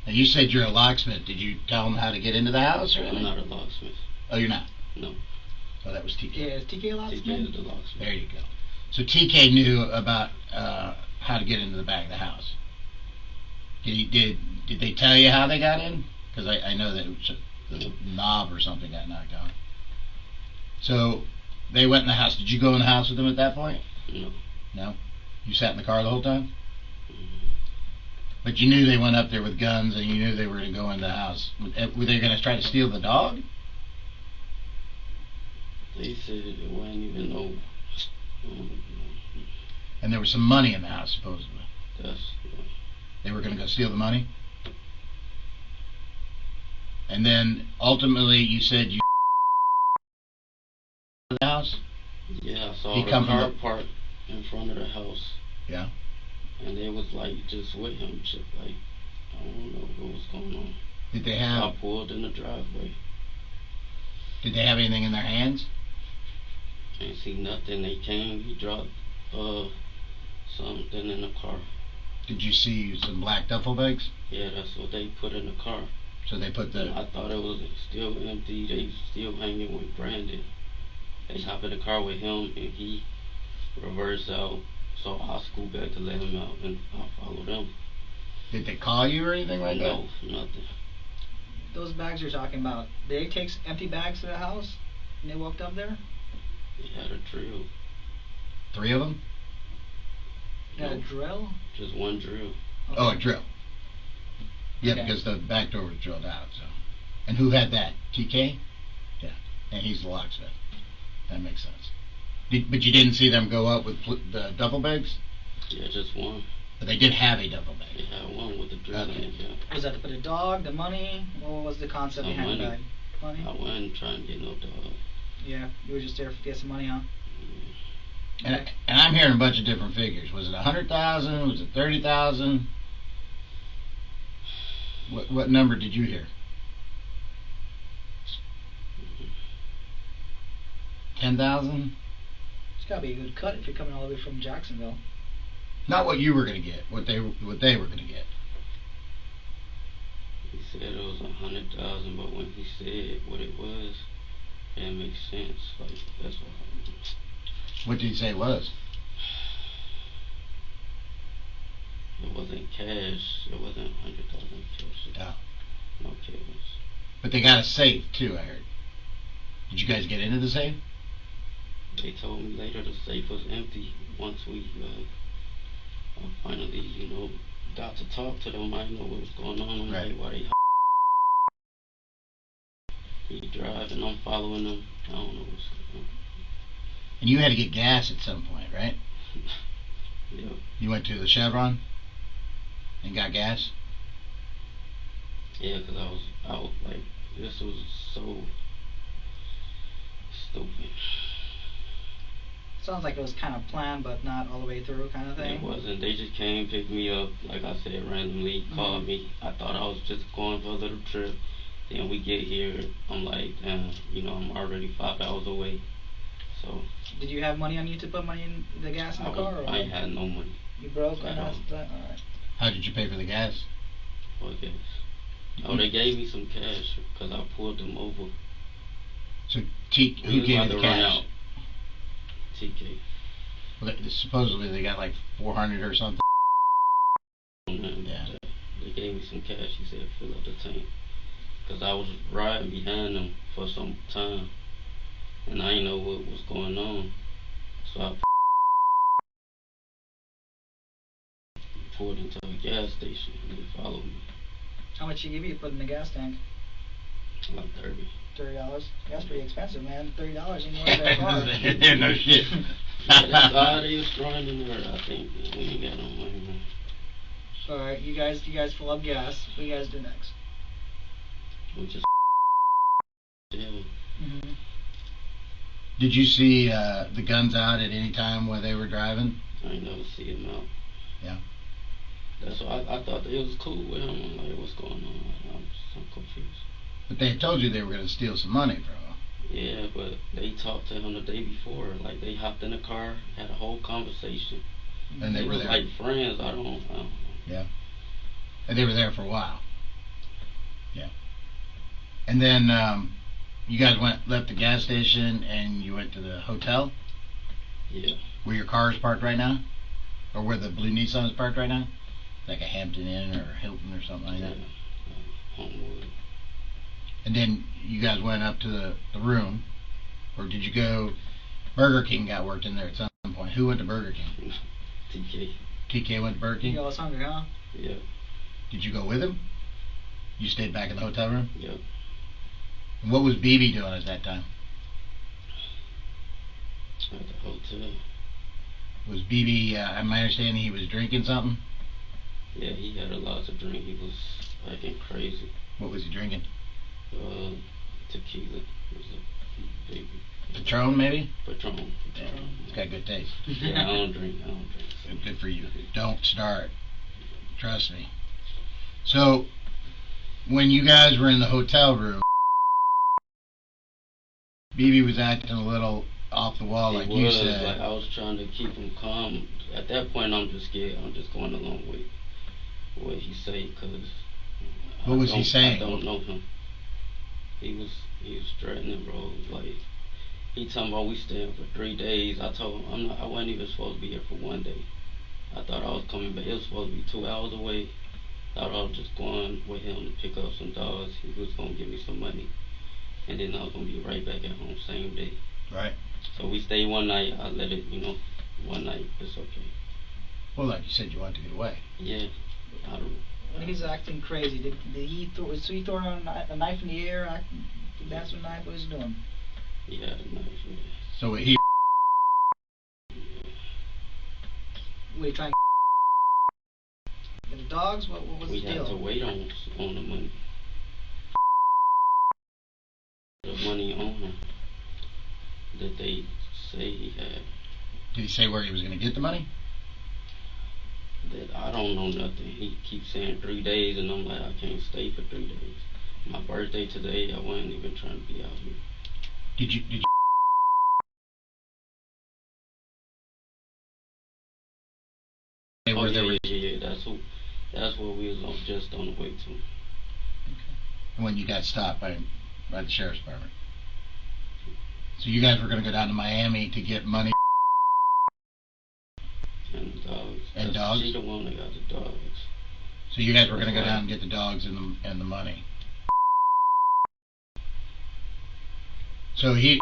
E: Now you said you're a locksmith. Did you tell them how to get into the house or anything?
G: I'm not a locksmith.
E: Oh, you're not?
G: No.
E: Oh, that was TK.
C: Yeah, is TK a locksmith?
G: TK is the locksmith.
E: There you go. So TK knew about how to get into the back of the house. Did they tell you how they got in? Because I know that it was the knob or something got knocked out. So they went in the house. Did you go in the house with them at that point?
G: No.
E: No? You sat in the car the whole time?
G: Mm-hmm.
E: But you knew they went up there with guns and you knew they were going to go in the house. Were they going to try to steal the dog?
G: They said it wasn't even no.
E: And there was some money in the house, supposedly.
G: That's.
E: They were going to go steal the money? And then ultimately you said you the house?
G: Yeah, I saw
E: He
G: the
E: come
G: car
E: from the-
G: parked in front of the house.
E: Yeah.
G: And they was like just with him, just like I don't know what was going on.
E: Did they
G: I
E: have
G: pulled in the driveway.
E: anything in their hands?
G: Ain't see nothing. They came. He dropped something in the car.
E: Did you see some black duffel bags?
G: Yeah, that's what they put in the car.
E: So they put
G: And
E: the...
G: I thought it was still empty. They still hanging with Brandon. They hop in the car with him and he reversed out. So I scoot back to let him out and I followed them.
E: Did they call you or anything like that?
G: No, nothing.
C: Those bags you're talking about, did they take empty bags to the house when they walked up there?
G: They had a drill.
E: 3 of them?
C: They had a
G: No,
C: drill?
G: just one drill.
C: Okay.
E: Oh, a drill. Yeah,
C: Okay.
E: because the back door was drilled out. So, and who had that? TK? Yeah, and he's the locksmith. That makes sense. But you didn't see them go up with the duffel bags?
G: Yeah, just one.
E: But they did have a duffel
G: They
E: bag.
G: had one with the drill in
E: Okay.
G: it, yeah.
C: Was that to put a dog, the money? What was the concept
G: Some
C: behind the
G: money.
C: bag? Money?
G: I wasn't trying to get no dog.
C: Yeah, you were just there to get some money, huh?
E: And I'm hearing a bunch of different figures. Was it 100,000? Was it 30,000? What number did you hear? 10,000?
C: It's gotta be a good cut if you're coming all the way from Jacksonville.
E: Not what you were going to get. What they were going to get.
G: He said it was 100,000, but when he said what it was, it makes sense. Like that's what.
E: What did he say it was?
G: It wasn't cash. It wasn't 100,000 cash.
E: Yeah.
G: No cash.
E: But they got a safe too, I heard. Did you guys get into the safe?
G: They told me later the safe was empty. Once we finally, got to talk to them, I didn't know what was going on. I'm
E: Right.
G: like, why they he driving, I'm following them. I don't know what's going on.
E: And you had to get gas at some point, right?
G: Yeah.
E: You went to the Chevron and got gas?
G: Yeah, because I was like, this was so stupid.
C: Sounds like it was kind of planned, but not all the way through, kind of thing.
G: It wasn't. They just came, picked me up, like I said, randomly, called me. I thought I was just going for a little trip. Then we get here, I'm like, damn, I'm already 5 hours away. So.
C: Did you have money on you to put money in the gas in the car? Or
G: I ain't had no money.
C: You broke on
G: at all.
C: that? Alright.
E: How did you pay for the gas?
G: For gas. Oh, they gave me some cash because I pulled them over.
E: So
G: We
E: who
G: was
E: gave
G: about
E: you the
G: to run
E: cash?
G: out. TK.
E: Well, supposedly they got like 400 or something. Yeah.
G: They gave me some cash. He said, fill up the tank. Because I was riding behind them for some time. And I didn't know what was going on. So I pulled into a gas station and they followed me.
C: How much you give you to put in the gas tank?
G: Like 30.
C: $30. That's pretty expensive, man. $30 ain't more than that car.
E: Yeah, no shit.
G: Yeah, that's all they was throwing in there, I think. We ain't got no money, man.
C: Alright, you guys fill up gas. What do you guys do next?
G: We just jail.
C: Mm-hmm.
E: Did you see the guns out at any time while they were driving?
G: I ain't never see him out.
E: Yeah.
G: That's why I thought that it was cool with him. I'm like, what's going on? I'm confused.
E: But they had told you they were going to steal some money from him.
G: Yeah, but they talked to him the day before. Like, they hopped in the car, had a whole conversation.
E: And they were
G: was
E: there.
G: like friends. I don't know.
E: Yeah. And they were there for a while. Yeah. And then you guys left the gas station and you went to the hotel?
G: Yeah.
E: Where your car is parked right now? Or where the blue Nissan is parked right now? Like a Hampton Inn or a Hilton or something like that?
G: Homewood.
E: And then you guys went up to the room, or did you go? Burger King got worked in there at some point. Who went to Burger King?
G: TK.
E: TK went to Burger King?
C: You all was hungry, huh?
G: Yeah.
E: Did you go with him? You stayed back in the hotel room?
G: Yep.
E: And what was BB doing at that time?
G: At the hotel.
E: Was BB, my understanding, he was drinking something?
G: Yeah, he had a lot to drink. He was acting crazy.
E: What was he drinking?
G: Tequila. It was a big
E: Patron, maybe?
G: Patron.
E: It's got good taste.
G: Yeah, I don't drink. So.
E: Good for you. Don't start. Trust me. So, when you guys were in the hotel room, BB was acting a little off the wall, like you said.
G: Like, I was trying to keep him calm. At that point, I'm just scared. I'm just going along with what he say, because
E: what was he saying?
G: I don't know him. He was threatening, bro. Like, he talking about we staying for 3 days. I told him I wasn't even supposed to be here for 1 day. I thought I was coming back. It was supposed to be 2 hours away. Thought I was just going with him to pick up some dogs. He was gonna give me some money, and then I was gonna be right back at home same day.
E: Right.
G: So we stayed 1 night. I let it, 1 night. It's okay.
E: Well, like you said, you wanted to get away.
G: Yeah. I don't.
C: When he's acting crazy, did he throw? So he throwing a knife in the air? That's what knife was doing.
G: He had a knife. Yeah.
E: So he.
C: Were you trying to get the dogs? What was
G: We
C: the
G: had
C: deal?
G: to wait on the money. The money on him that they say he had.
E: Did he say where he was going to get the money?
G: That I don't know nothing. He keeps saying 3 days, and I'm like, I can't stay for 3 days. My birthday today, I wasn't even trying to be out here.
E: Did you
G: Oh,
E: where there was,
G: yeah. That's what we was just on the way to.
E: when you got stopped by the sheriff's department? So you guys were going to go down to Miami to get money
G: And the dogs.
E: and dogs?
G: She the one that got the dogs.
E: So you guys were going to go down and get the dogs and the money. So he.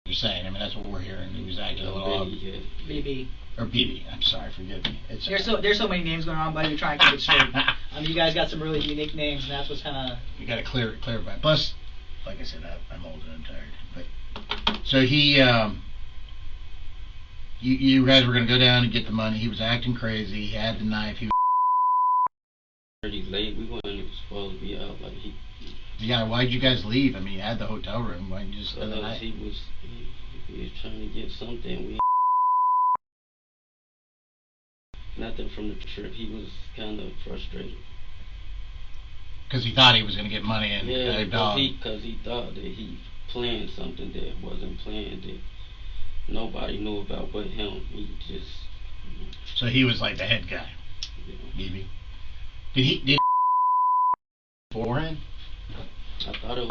E: You're saying. I mean, that's what we're hearing. He was acting a little odd.
C: BB.
E: Or BB. I'm sorry. Forgive me. It's
C: There's so many names going on, buddy. We're trying to keep it straight. You guys got some really unique names, and that's what's kind of.
E: You got to clarify. Plus, like I said, I'm old and I'm tired. But so he. You guys were going to go down and get the money. He was acting crazy. He had the knife. He was
G: Pretty late. We weren't even supposed to be out. Like
E: Yeah, why'd you guys leave? I mean, you had the hotel room. Why didn't you just spend the night?
G: he was trying to get something. We nothing from the trip. He was kind of frustrated.
E: Because he thought he was going to get money and
G: Yeah,
E: a dog.
G: because he thought that he planned something that wasn't planned, that nobody knew about but him. He just.
E: So he was like the head guy. BB. Did he beforehand?
G: I thought it was.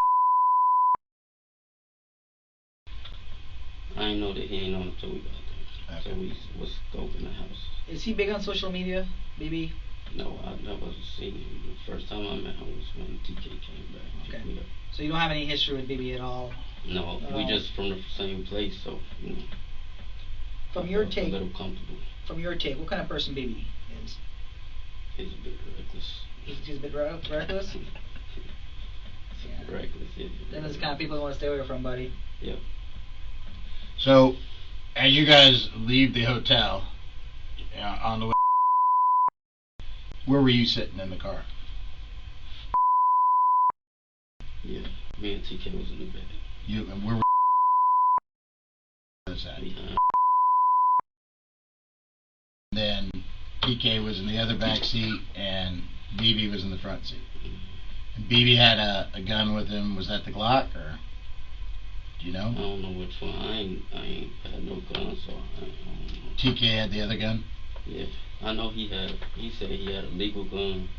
G: I didn't know that he ain't on until we got there.
E: Okay.
G: So we was scoping the house.
C: Is he big on social media, BB?
G: No, I never seen him. The first time I met him was when TK came back. and picked me up.
C: So you don't have any history with BB at all?
G: No, we just from the same place, so
C: From
G: I
C: your
G: felt
C: take,
G: a little comfortable.
C: what kind of person BB is?
G: He's a bit reckless.
C: He's a bit reckless? Yeah.
G: Reckless, yeah.
C: Then that's the kind of people you want to stay away from, buddy.
G: Yep.
E: So, as you guys leave the hotel, on the way, Where were you sitting in the car?
G: Yeah, me and TK was in the back.
E: You and where was that?
G: Behind.
E: Then TK was in the other back seat, and BB was in the front seat. And BB had a gun with him. Was that the Glock, or do you know?
G: I don't know which one. I ain't had no gun, so I don't know.
E: TK had the other gun.
G: Yeah, I know he said he had a legal gun.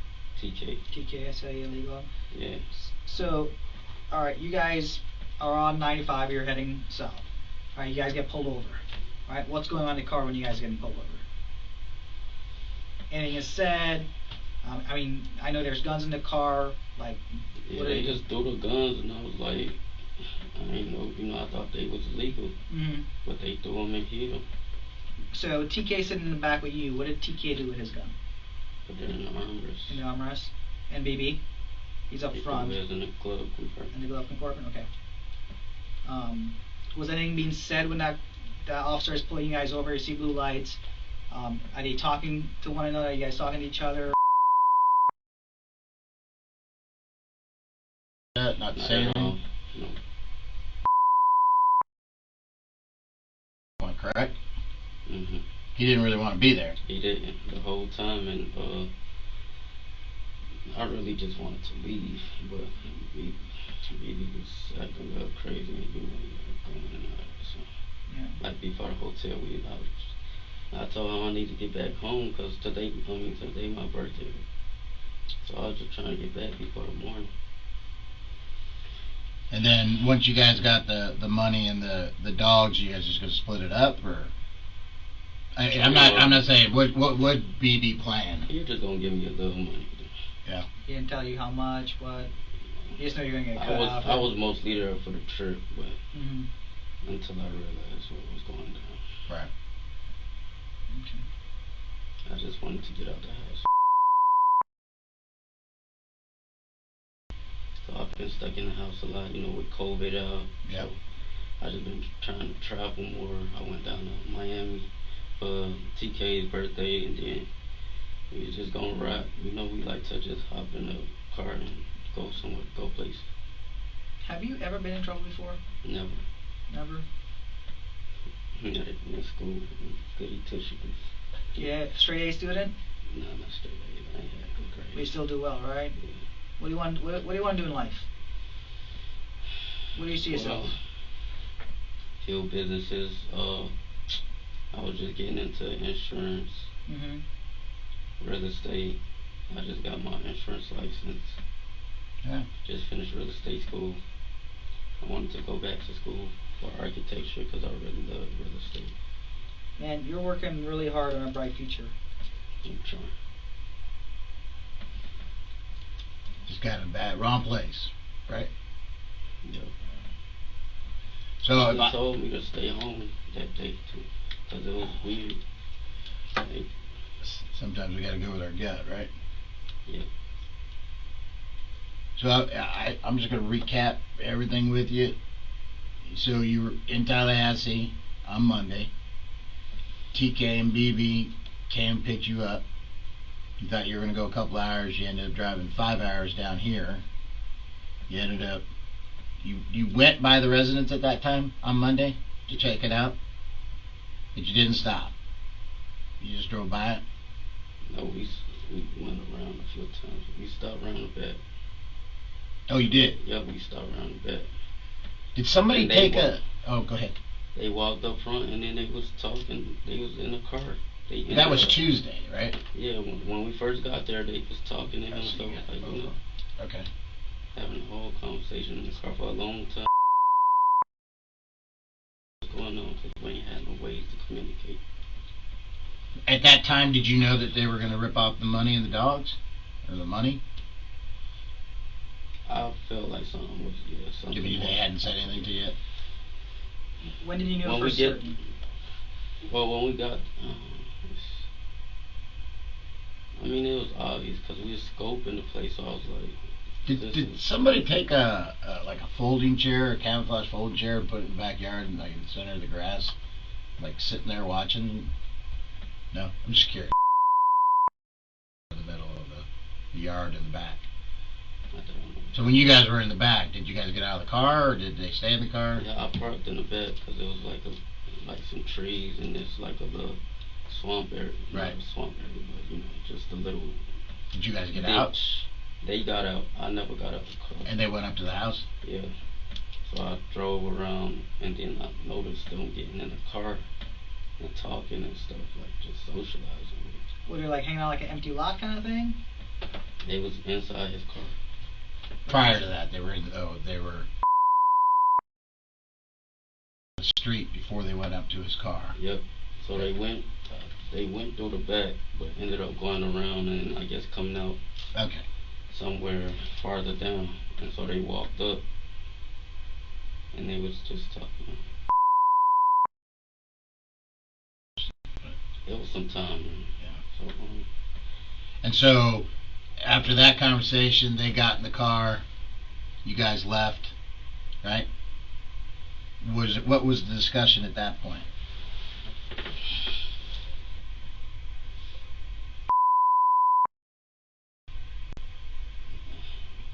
C: TK, I say illegal.
G: Yeah.
C: So, all right, you guys are on 95. You're heading south. All right, you guys get pulled over. All right, what's going on in the car when you guys are getting pulled over? Anything is said? I mean, I know there's guns in the car. Like,
G: Yeah,
C: what
G: they just threw the guns, and I was like, I ain't know, I thought they was illegal, but they threw them and hit them.
C: So TK sitting in the back with you. What did TK do with his gun?
G: Put it in the armrest.
C: In the armrest. And BB? He's up front.
G: He was in the glove compartment.
C: In the glove compartment. Okay. Was anything being said when that officer is pulling you guys over? You see blue lights. Are they talking to one another? Are you guys talking to each other?
E: Not saying anything.
G: No.
E: Correct.
G: Mhm.
E: He didn't really want to be there.
G: He didn't the whole time, and I really just wanted to leave, but he was acting a little crazy, and going and out. So,
C: Yeah.
G: like before the hotel, I told him I need to get back home because today my birthday. So I was just trying to get back before the morning.
E: And then once you guys got the money and the dogs, you guys just gonna split it up, or? I'm not saying what would BB plan?
G: You're just gonna give me a little money.
E: Yeah.
C: He didn't tell you how much, what? You just know you're gonna get cut off.
G: I was mostly there for the trip, but
C: Mm-hmm.
G: until I realized what was going down.
E: Right.
C: Okay.
G: I just wanted to get out the house. So I've been stuck in the house a lot, with COVID out.
E: Yep.
G: So I just been trying to travel more. I went down to Miami for TK's birthday, and then we was just gonna ride. We like to just hop in the car and go somewhere, go places.
C: Have you ever been in trouble before?
G: Never.
C: Never?
G: Not in school. Goody two shoes.
C: Yeah, straight A student?
G: No, not straight A. I ain't had good grades.
C: But you still do well, right?
G: Yeah.
C: What do you want? What do you want to do in life? What do you see yourself?
G: Few businesses. I was just getting into insurance, real estate. I just got my insurance license.
E: Yeah.
G: Just finished real estate school. I wanted to go back to school for architecture because I really love real estate.
C: Man, you're working really hard on a bright future.
G: I'm trying.
E: Just got in the wrong place, right?
G: Yeah.
E: So
G: They told me to stay home that day too, because it was weird.
E: Sometimes we got to go with our gut, right?
G: Yeah.
E: So I'm just going to recap everything with you. So you were in Tallahassee on Monday. TK and BB came and picked you up. You thought you were going to go a couple hours. You ended up driving 5 hours down here. You ended up, you went by the residence at that time on Monday to check it out, but you didn't stop. You just drove by it.
G: No, we went around a few times. We stopped around the back.
E: Oh, you did?
G: Yeah, we stopped around the back.
E: Did somebody take a... Oh, go ahead.
G: They walked up front and then they was talking. They was in the car.
E: That was Tuesday, right?
G: Yeah, when we first got there, they was talking to him. So,
E: Okay.
G: Having a whole conversation in the car for a long time. What's going on? Because we ain't had no ways to communicate.
E: At that time, did you know that they were going to rip off the money and the dogs? Or the money?
G: I felt like something was, something.
E: They hadn't said anything to you yet?
C: When did you know for certain?
G: Well, when we got, it was obvious because we was scoping the place, so I was like...
E: Did somebody take a folding chair, a camouflage folding chair, and put it in the backyard, in the center of the grass, sitting there watching? No, I'm just curious. In the middle of The yard in the back.
G: I don't know.
E: So when you guys were in the back, did you guys get out of the car, or did they stay in the car?
G: Yeah, I parked in the back because it was like some trees and it's like a little swamp area.
E: Right.
G: Not a swamp area, but you know, just a little.
E: Did you guys get
G: ditch.
E: out?
G: They got out. I never got out the car.
E: And they went up to the house?
G: Yeah. So I drove around and then I noticed them getting in the car and talking and stuff, like just socializing.
C: Was it like hanging out like an empty lot kind of thing?
G: They was inside his car.
E: Prior to that, they were the street before they went up to his car.
G: Yep. So they went through the back, but ended up going around and I guess coming out
E: Okay.
G: somewhere farther down. And so they walked up and they was just talking. It was some time.
E: Yeah.
G: So
E: And so, after that conversation, they got in the car. You guys left, right? What was the discussion at that point?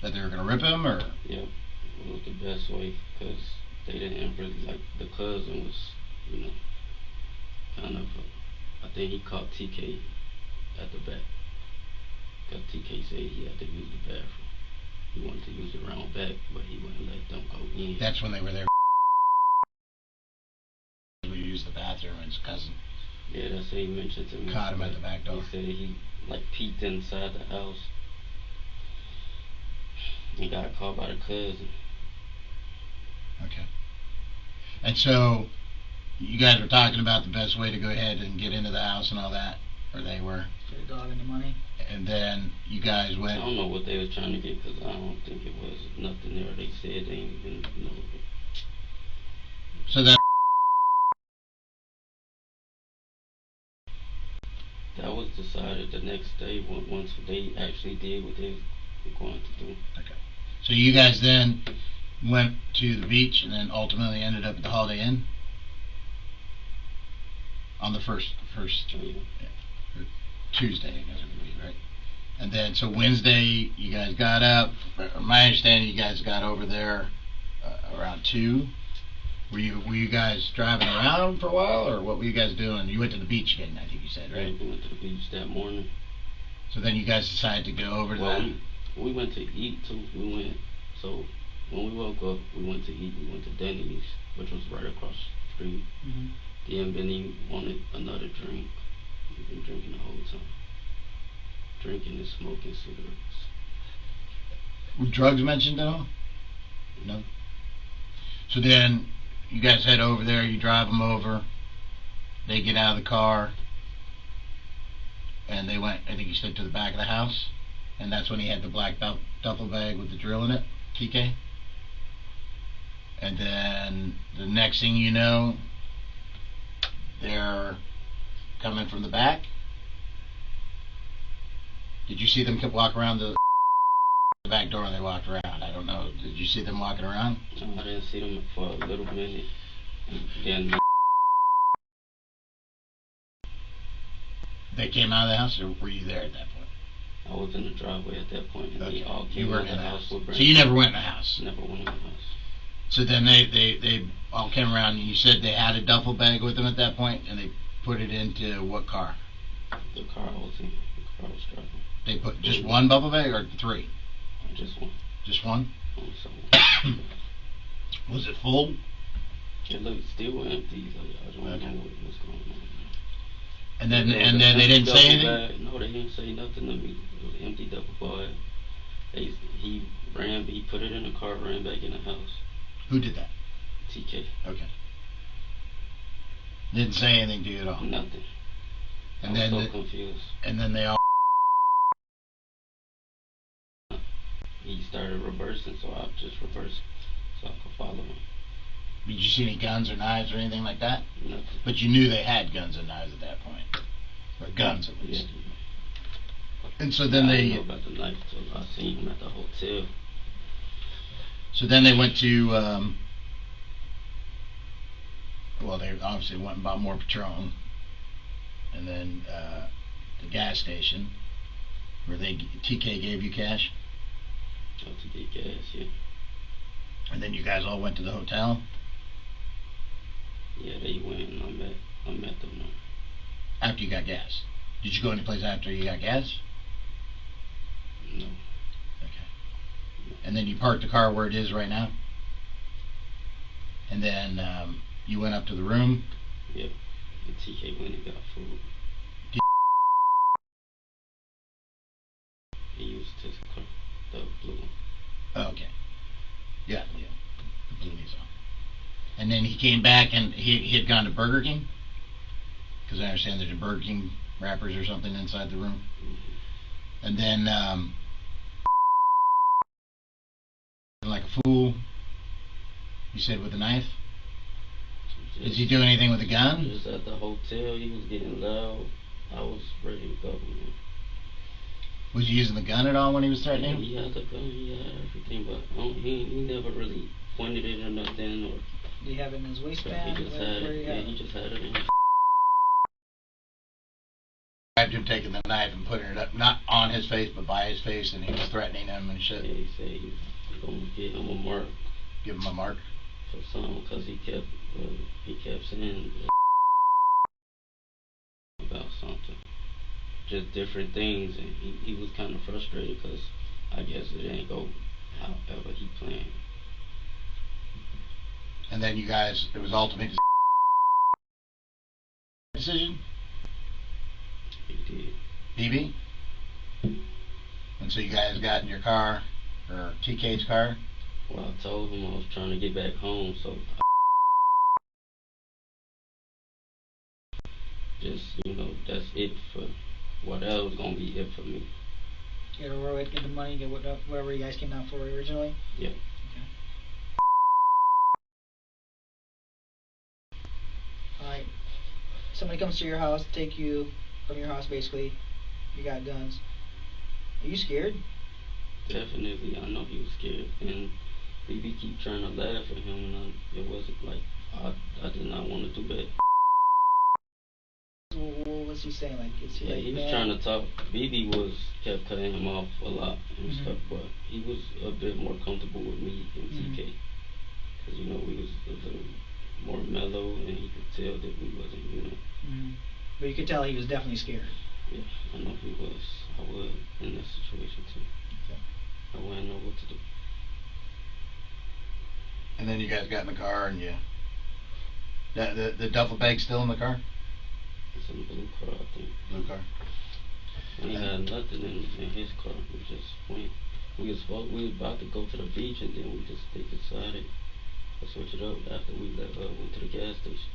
E: That they were gonna rip him, or?
G: yep, it was the best way because they didn't really like the cousin was, you know, kind of. I think he caught TK at the back because TK said he had to use the bathroom. He wanted to use it around back, but he wouldn't let them go in.
E: That's when they were there. We used the bathroom, and his cousin
G: Yeah, that's what he mentioned to me.
E: caught him at the back door.
G: He said he like peeked inside the house. He got caught by the cousin.
E: Okay. And so, you guys were talking about the best way to go ahead and get into the house and all that, or they were.
C: Get a dog and the money.
E: And then you guys
G: I
E: went.
G: don't know what they was trying to get because I don't think it was nothing there. They said they didn't even know it.
E: So that.
G: That was decided the next day once they actually did what they were going to do.
E: Okay. So you guys then went to the beach and then ultimately ended up at the Holiday Inn on the first
G: Yeah.
E: Tuesday, I guess it would be, right? And then so Wednesday you guys got up. My understanding, you guys got over there around 2. Were you guys driving around for a while, or what were you guys doing? You went to the beach again, I think you said, right?
G: We went to the beach that morning.
E: So then you guys decided to go over to
G: Well,
E: that.
G: we went to eat too. So when we woke up, we went to eat. We went to Denny's, which was right across the street.
C: Mm-hmm.
G: Then Benny wanted another drink. We've been drinking the whole time. Drinking and smoking cigarettes.
E: Were drugs mentioned at all? No. So then you guys head over there. You drive them over. They get out of the car, and they went. I think you said to the back of the house, and that's when he had the black duffel bag with the drill in it, TK. And then the next thing you know, they're coming from the back. Did you see them walk around the back door and they walked around? I don't know. Did you see them walking around?
G: No, I didn't see them for a little minute. And then
E: They came out of the house, or were you there at that point?
G: I was in the driveway at that point, and they all
E: You
G: came
E: were
G: out
E: in
G: the
E: the
G: house
E: house.
G: with
E: So you never went in the house.
G: Never went in the house.
E: So then they all came around, and you said they had a duffel bag with them at that point, and they put it into what car?
G: The car I was in, the car I was driving.
E: They put just one duffel bag or 3?
G: Just one.
E: Just one?
G: So
E: Was it full?
G: it looked still empty. Like, I don't
E: Okay.
G: know what was going on.
E: And then
G: It was
E: and
G: an
E: then they
G: empty
E: didn't say
G: duffel
E: anything?
G: bag. No, they didn't say nothing to me. It was an empty duffel bag. He put it in the car, ran back in the house.
E: Who did that?
G: TK.
E: Okay. Didn't say anything to you at all.
G: Nothing.
E: And
G: I was
E: then
G: so confused.
E: and then they all.
G: He started reversing, so I just reversed so I could follow him.
E: Did you see any guns or knives or anything like that?
G: Nothing.
E: But you knew they had guns and knives at that point, or guns at least.
G: Yeah.
E: And so then
G: I
E: they.
G: didn't know about the knife till I seen him at the hotel.
E: So then they went to. Well, they obviously went and bought more Patron, and then the gas station, Where TK gave you cash?
G: Out to get gas, yeah.
E: And then you guys all went to the hotel?
G: Yeah, they went and I met them there.
E: After you got gas? Did you go any place after you got gas?
G: No.
E: Okay. And then you parked the car where it is right now? And then you went up to the room?
G: Yep. And TK went and got food. He used his car, the blue one.
E: Oh, okay. Yeah. The blue Nissan. And then he came back and he had gone to Burger King? Because I understand there's a Burger King wrappers or something inside the room.
G: Mm-hmm.
E: And then, like a fool, you said with a knife? Did he do anything with a gun?
G: Just at the hotel, he was getting loud. I was ready to go, man.
E: Was he using the gun at all when he was threatening?
G: He had the gun, he had everything, but he never really pointed it or nothing. Or
C: Did he have it in his waistband?
G: he just had it. Yeah, he just had it in.
E: Grabbed him taking the knife and putting it up, not on his face, but by his face, and he was threatening him and shit.
G: Yeah, he said he was going to give him a mark.
E: Give him a mark?
G: For something, because he kept saying about something. Just different things, and he was kind of frustrated because I guess it didn't go however he planned.
E: And then you guys, it was ultimate decision?
G: He did.
E: BB? And so you guys got in your car, or TK's car?
G: Well, I told him I was trying to get back home, so just, that's it for whatever was going to be it for me.
C: Get a road, get the money, get whatever you guys came down for originally?
G: Yeah.
C: Okay. Alright. Somebody comes to your house, take you from your house basically. You got guns. Are you scared?
G: Definitely. I know he was scared. And BB keep trying to laugh at him, and it wasn't like, I did not want to do that.
C: What was he saying? Like, is he
G: Yeah,
C: like
G: he was
C: mad?
G: trying to talk. BB kept cutting him off a lot and stuff, but he was a bit more comfortable with me and TK. Because, we was a little more mellow, and he could tell that we wasn't,
C: But you could tell he was definitely scared.
G: Yeah, I know he was. I was in that situation too.
C: Okay.
G: I wouldn't know what to do.
E: And then you guys got in the car and the duffel bag's still in the car?
G: It's in the blue car, I think.
E: Blue car.
G: We had nothing in his car. We just went. We was about to go to the beach, and then they decided to switch it up after we went to the gas station.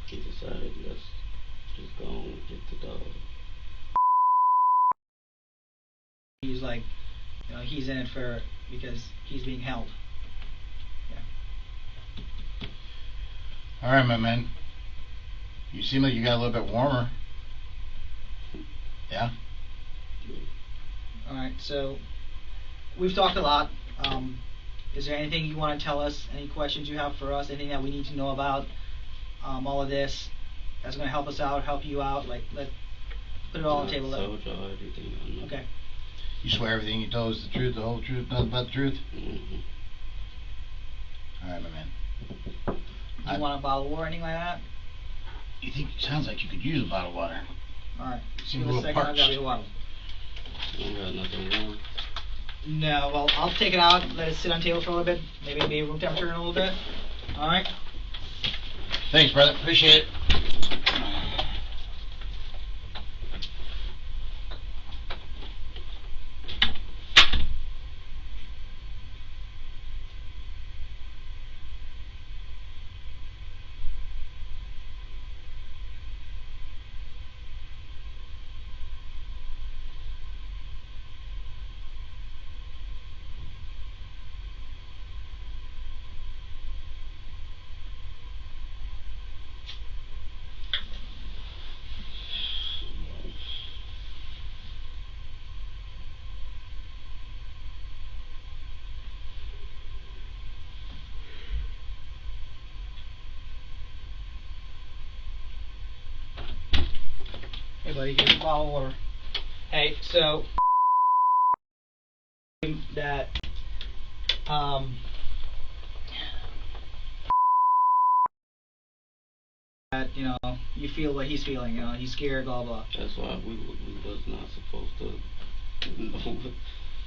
G: He decided, let's just go and get the dog.
C: He's like, he's in it for because he's being held. Yeah.
E: Alright, my man. You seem like you got a little bit warmer. Yeah?
C: Alright, so we've talked a lot. Is there anything you want to tell us? Any questions you have for us? Anything that we need to know about all of this that's going to help us out, help you out? Like, let's put it all on the table.
G: I told y'all everything I know.
C: Okay.
E: You swear everything you told us the truth, the whole truth, nothing but the truth?
G: Mm-hmm.
E: Alright, my man.
C: You want a bottle of water or anything like that?
E: You think it sounds like you could use a bottle of water?
C: Alright.
E: Seems
C: Give
E: a
C: us
E: little
C: second, I'll
E: parched.
C: grab you a bottle.
G: I don't got nothing wrong.
C: No, well, I'll take it out, let it sit on the table for a little bit, maybe room temperature in a little bit. Alright?
E: Thanks, brother. Appreciate it.
C: Hey buddy, here's a bottle of water. Hey, so that that you feel what he's feeling. He's scared, blah blah.
G: That's why we was not supposed to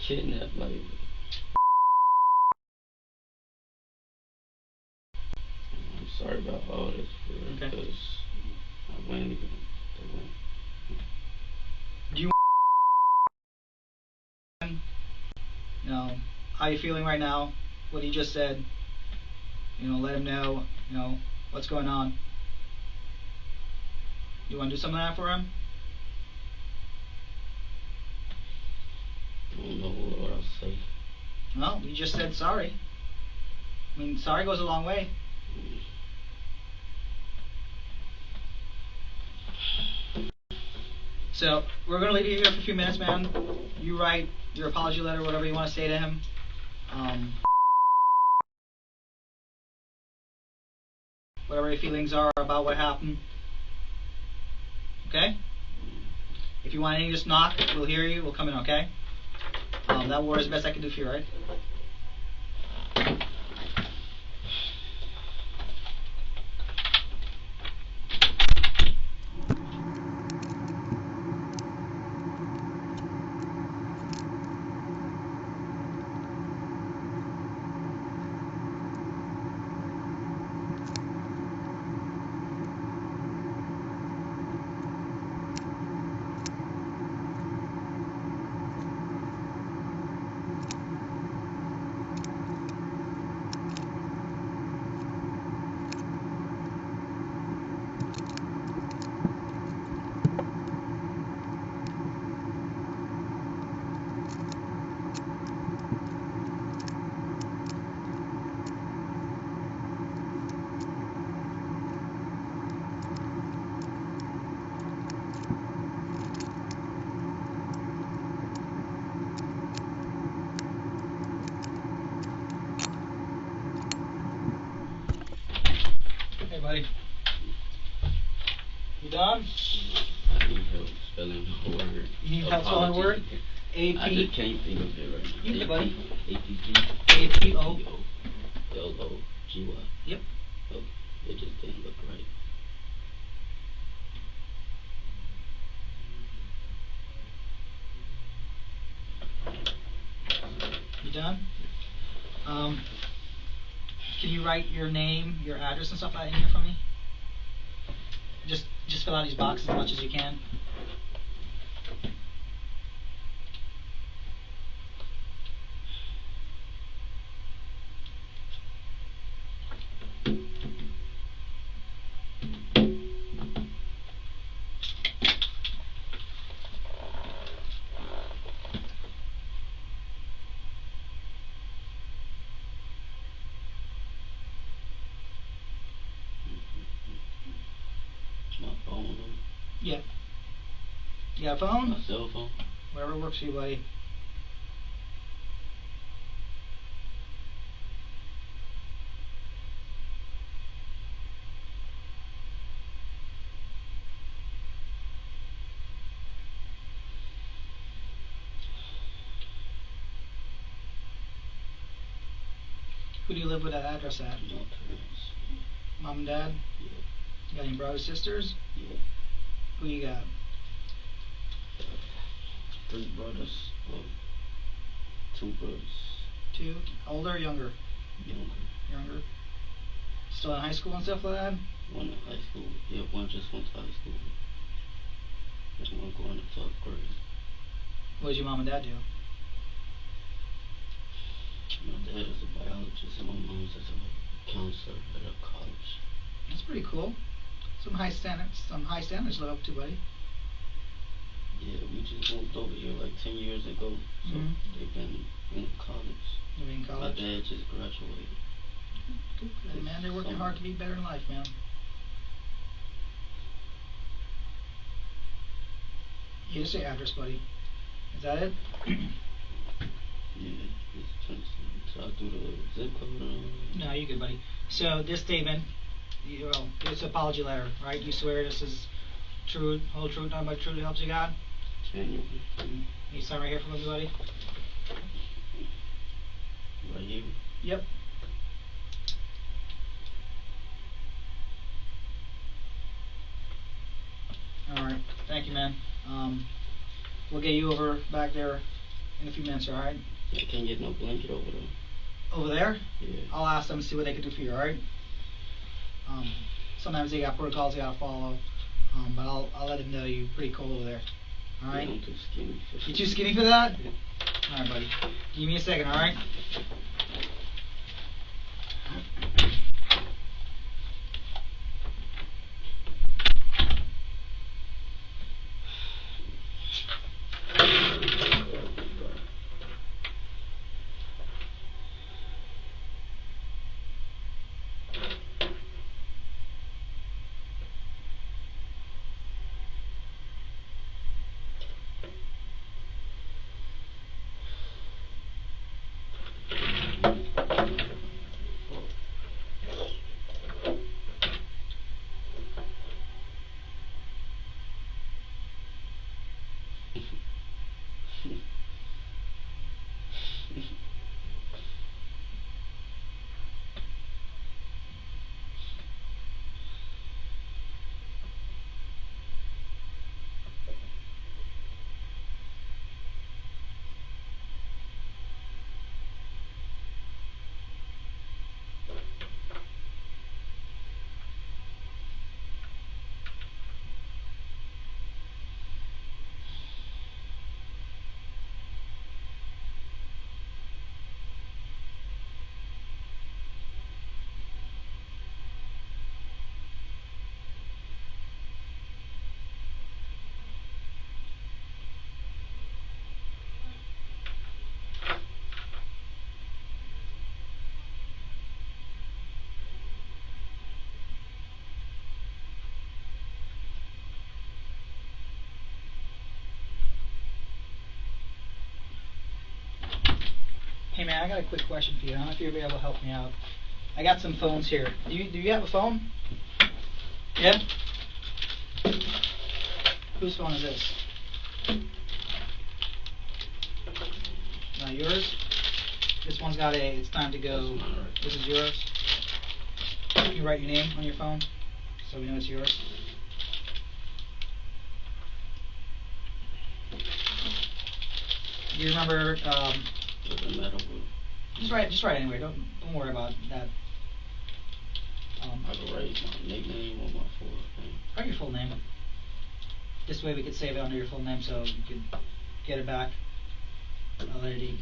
G: kidnap. Like, I'm sorry about all this, because I wouldn't even.
C: Do you how you feeling right now? What he just said. Let him know. What's going on. You want to do some of that for him?
G: I don't know what else to say.
C: Well, you just said sorry. I mean, sorry goes a long way. So, we're going to leave you here for a few minutes, man. You write your apology letter, whatever you want to say to him. Whatever your feelings are about what happened. Okay? If you want anything, just knock. We'll hear you. We'll come in, okay? That word is the best I can do for you, right? Hey, buddy. You done?
G: I need help spelling the word.
C: You need help spelling the word? A-P...
G: I just can't think of it right now.
C: You can, buddy.
G: A-P-P... A-P-O-L-O-G-Y.
C: Yep.
G: Oh, it just didn't look right.
C: You done? Can you write your name, your address and stuff out in here for me? Just fill out these boxes as much as you can.
G: My phone.
C: Yeah. You got a phone?
G: My cell phone.
C: Whatever works for you, buddy. Who do you live with that address at?
G: My parents.
C: Mom and dad?
G: Yeah.
C: You got any brothers, sisters?
G: Yeah.
C: Who you got?
G: 3 brothers. Well, 2 brothers.
C: 2? Older or younger?
G: Younger.
C: Younger. Still in high school and stuff like that?
G: One in high school. Yeah, one just went to high school. And one going to 12th grade.
C: What does your mom and dad do?
G: My dad is a biologist and my mom's is a counselor at a college.
C: That's pretty cool. Some high standards to live up to, buddy.
G: Yeah, we just moved over here like 10 years ago. So they've been in college.
C: They've been in college?
G: My dad just graduated.
C: Good, man. They're working hard to be better in life, man. Here's your address, buddy. Is that it?
G: Yeah, it's 27. So I do the zip code and all that.
C: No, you're good, buddy. So this statement, this apology letter, right? You swear this is true, whole truth, nothing but truth helps you God?
G: Anyway,
C: You sign right here from everybody?
G: right here.
C: Yep. Alright, thank you, man. We'll get you over back there in a few minutes, alright?
G: I can't get no blanket over there.
C: Over there?
G: Yeah.
C: I'll ask them to see what they can do for you, alright? Sometimes they got protocols they gotta follow, but I'll let them know you're pretty cold over there. Alright?
G: Yeah, I'm too skinny for
C: You too skinny for that? Alright, buddy. Give me a second, alright? Hey man, I got a quick question for you. I don't know if you'll be able to help me out. I got some phones here. Do you have a phone? Yeah? Whose phone is this? Not yours? This one's got a, it's time to go. This is yours? Can you write your name on your phone so we know it's yours? Do you remember, just write anyway, don't worry about that.
G: I can write my nickname or my full name.
C: Write your full name. This way we could save it under your full name so you could get it back at a later date.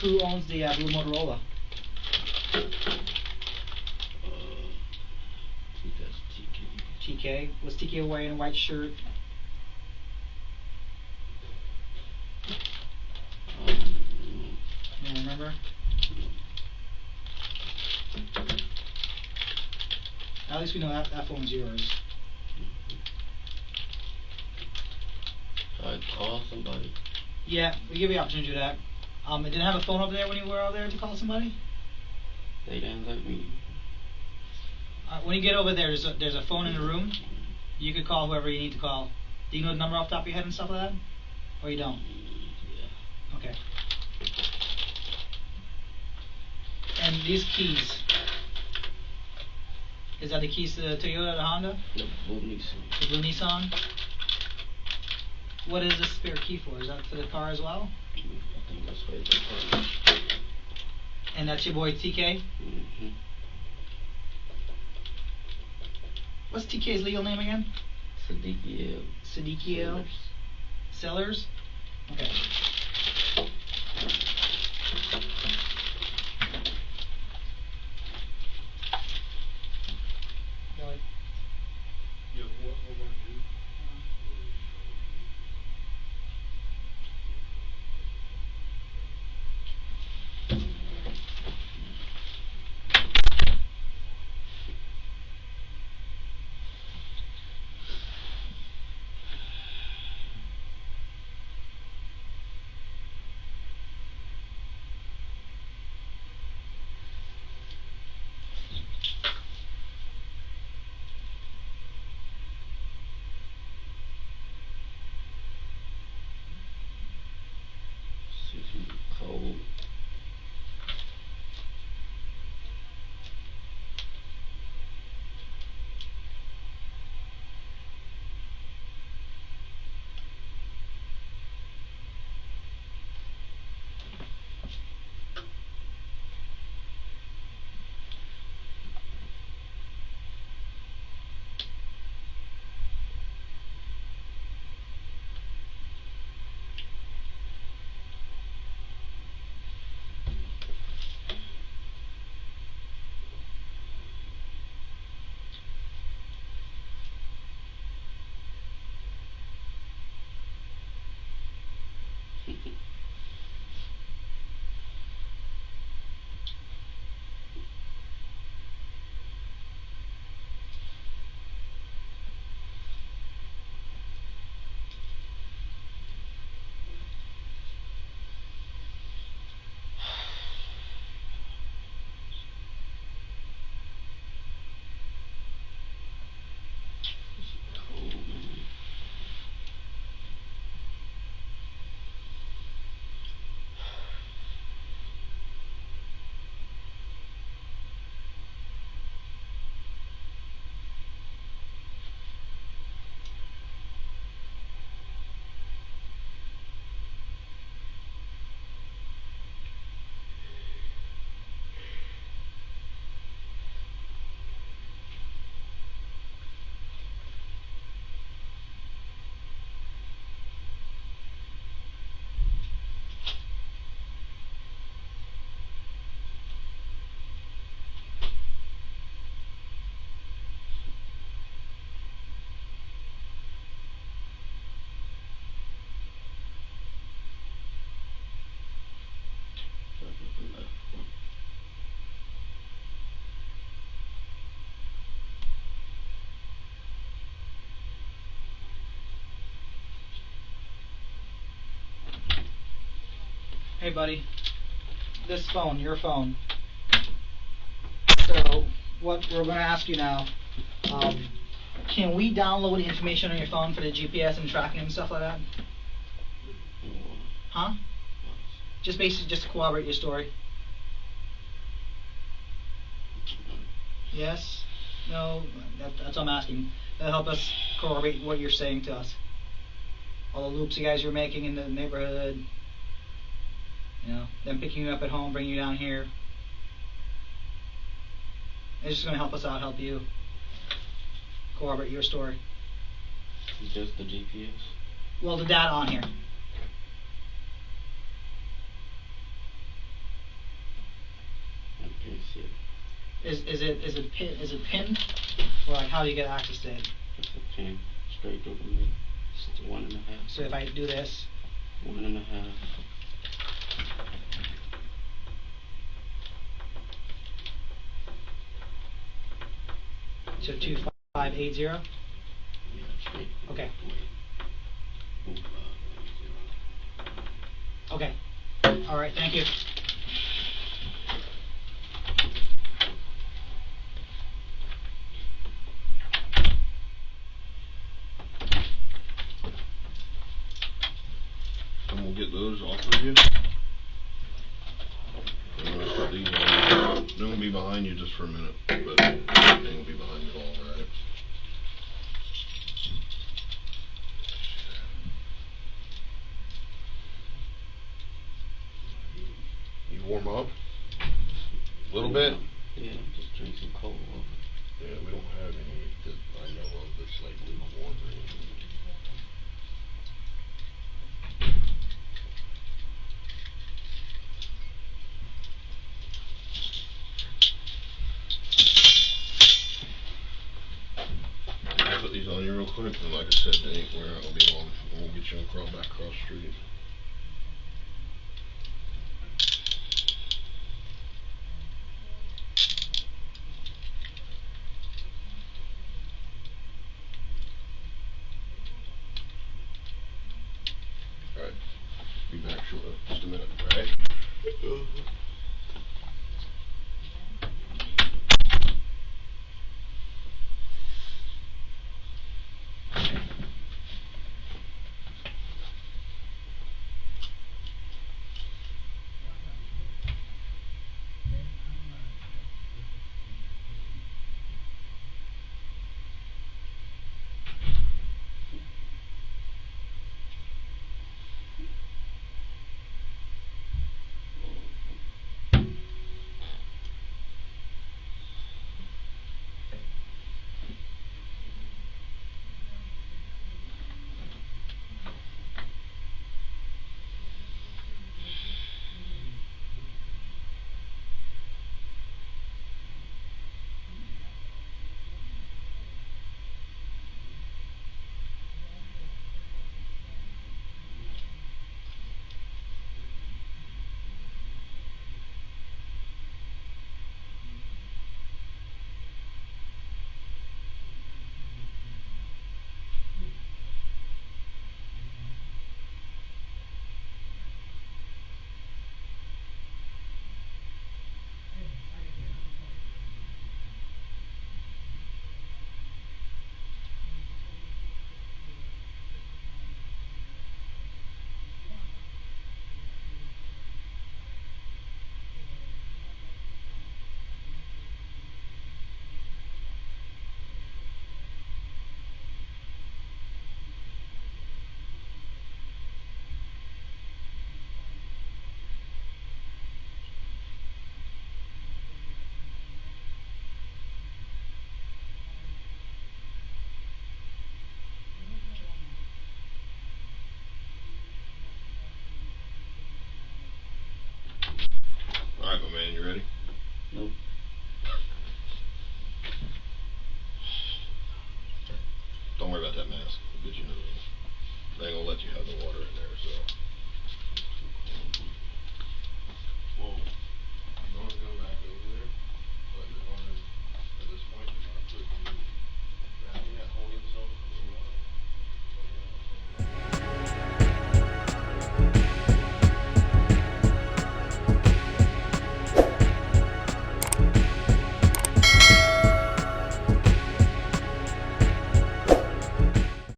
C: Who owns the blue Motorola?
G: I think that's TK.
C: TK? Was TK wearing a white shirt? You don't remember? At least we know that phone's yours.
G: Should I call somebody?
C: Yeah, we give you the opportunity to do that. It didn't have a phone over there when you were over there to call somebody?
G: They didn't let me.
C: When you get over there, there's a phone in the room. You could call whoever you need to call. Do you know the number off the top of your head and stuff like that? Or you don't?
G: Yeah.
C: Okay. And these keys. Is that the keys to the Toyota, the Honda?
G: The blue Nissan.
C: The blue Nissan? What is this spare key for? Is that for the car as well?
G: I think that's what it's.
C: And that's your boy TK?
G: Mm-hmm.
C: What's TK's legal name again?
G: Tsdekiel
C: Sellers? Okay. Hey buddy, this phone, your phone. So what we're going to ask you now, can we download information on your phone for the GPS and tracking and stuff like that? Huh? Just basically just to corroborate your story. Yes? No? That's what I'm asking. That'll help us corroborate what you're saying to us. All the loops you guys are making in the neighborhood. You know, them picking you up at home, bringing you down here. It's just going to help us out, help you corroborate your story.
G: Just the GPS?
C: Well, the data on here.
G: I can't see it.
C: Is it pinned? Or like how do you get access to it?
G: It's a pin straight through the middle. It's 1.5.
C: So if I do this,
G: 1.5.
C: so 2580.
G: Yeah, straight.
C: Okay.
G: 2580.
C: Okay. All right. Thank you.
F: And we'll get those off of you. I'm gonna put these on. They're gonna be behind you just for a minute, but everything will be behind you all right. You warm up? A little bit?
G: Yeah, just drink some cold water.
F: Yeah, we don't have any that I know of that's like lukewarm or anything. I'll put these on you real quick, and like I said, they ain't wearing out, it'll be long. We'll get you and crawl back across the street. Alright, be back shortly, just a minute, alright?
G: Nope.
F: Don't worry about that mask. I'll get you another one. They ain't gonna let you have the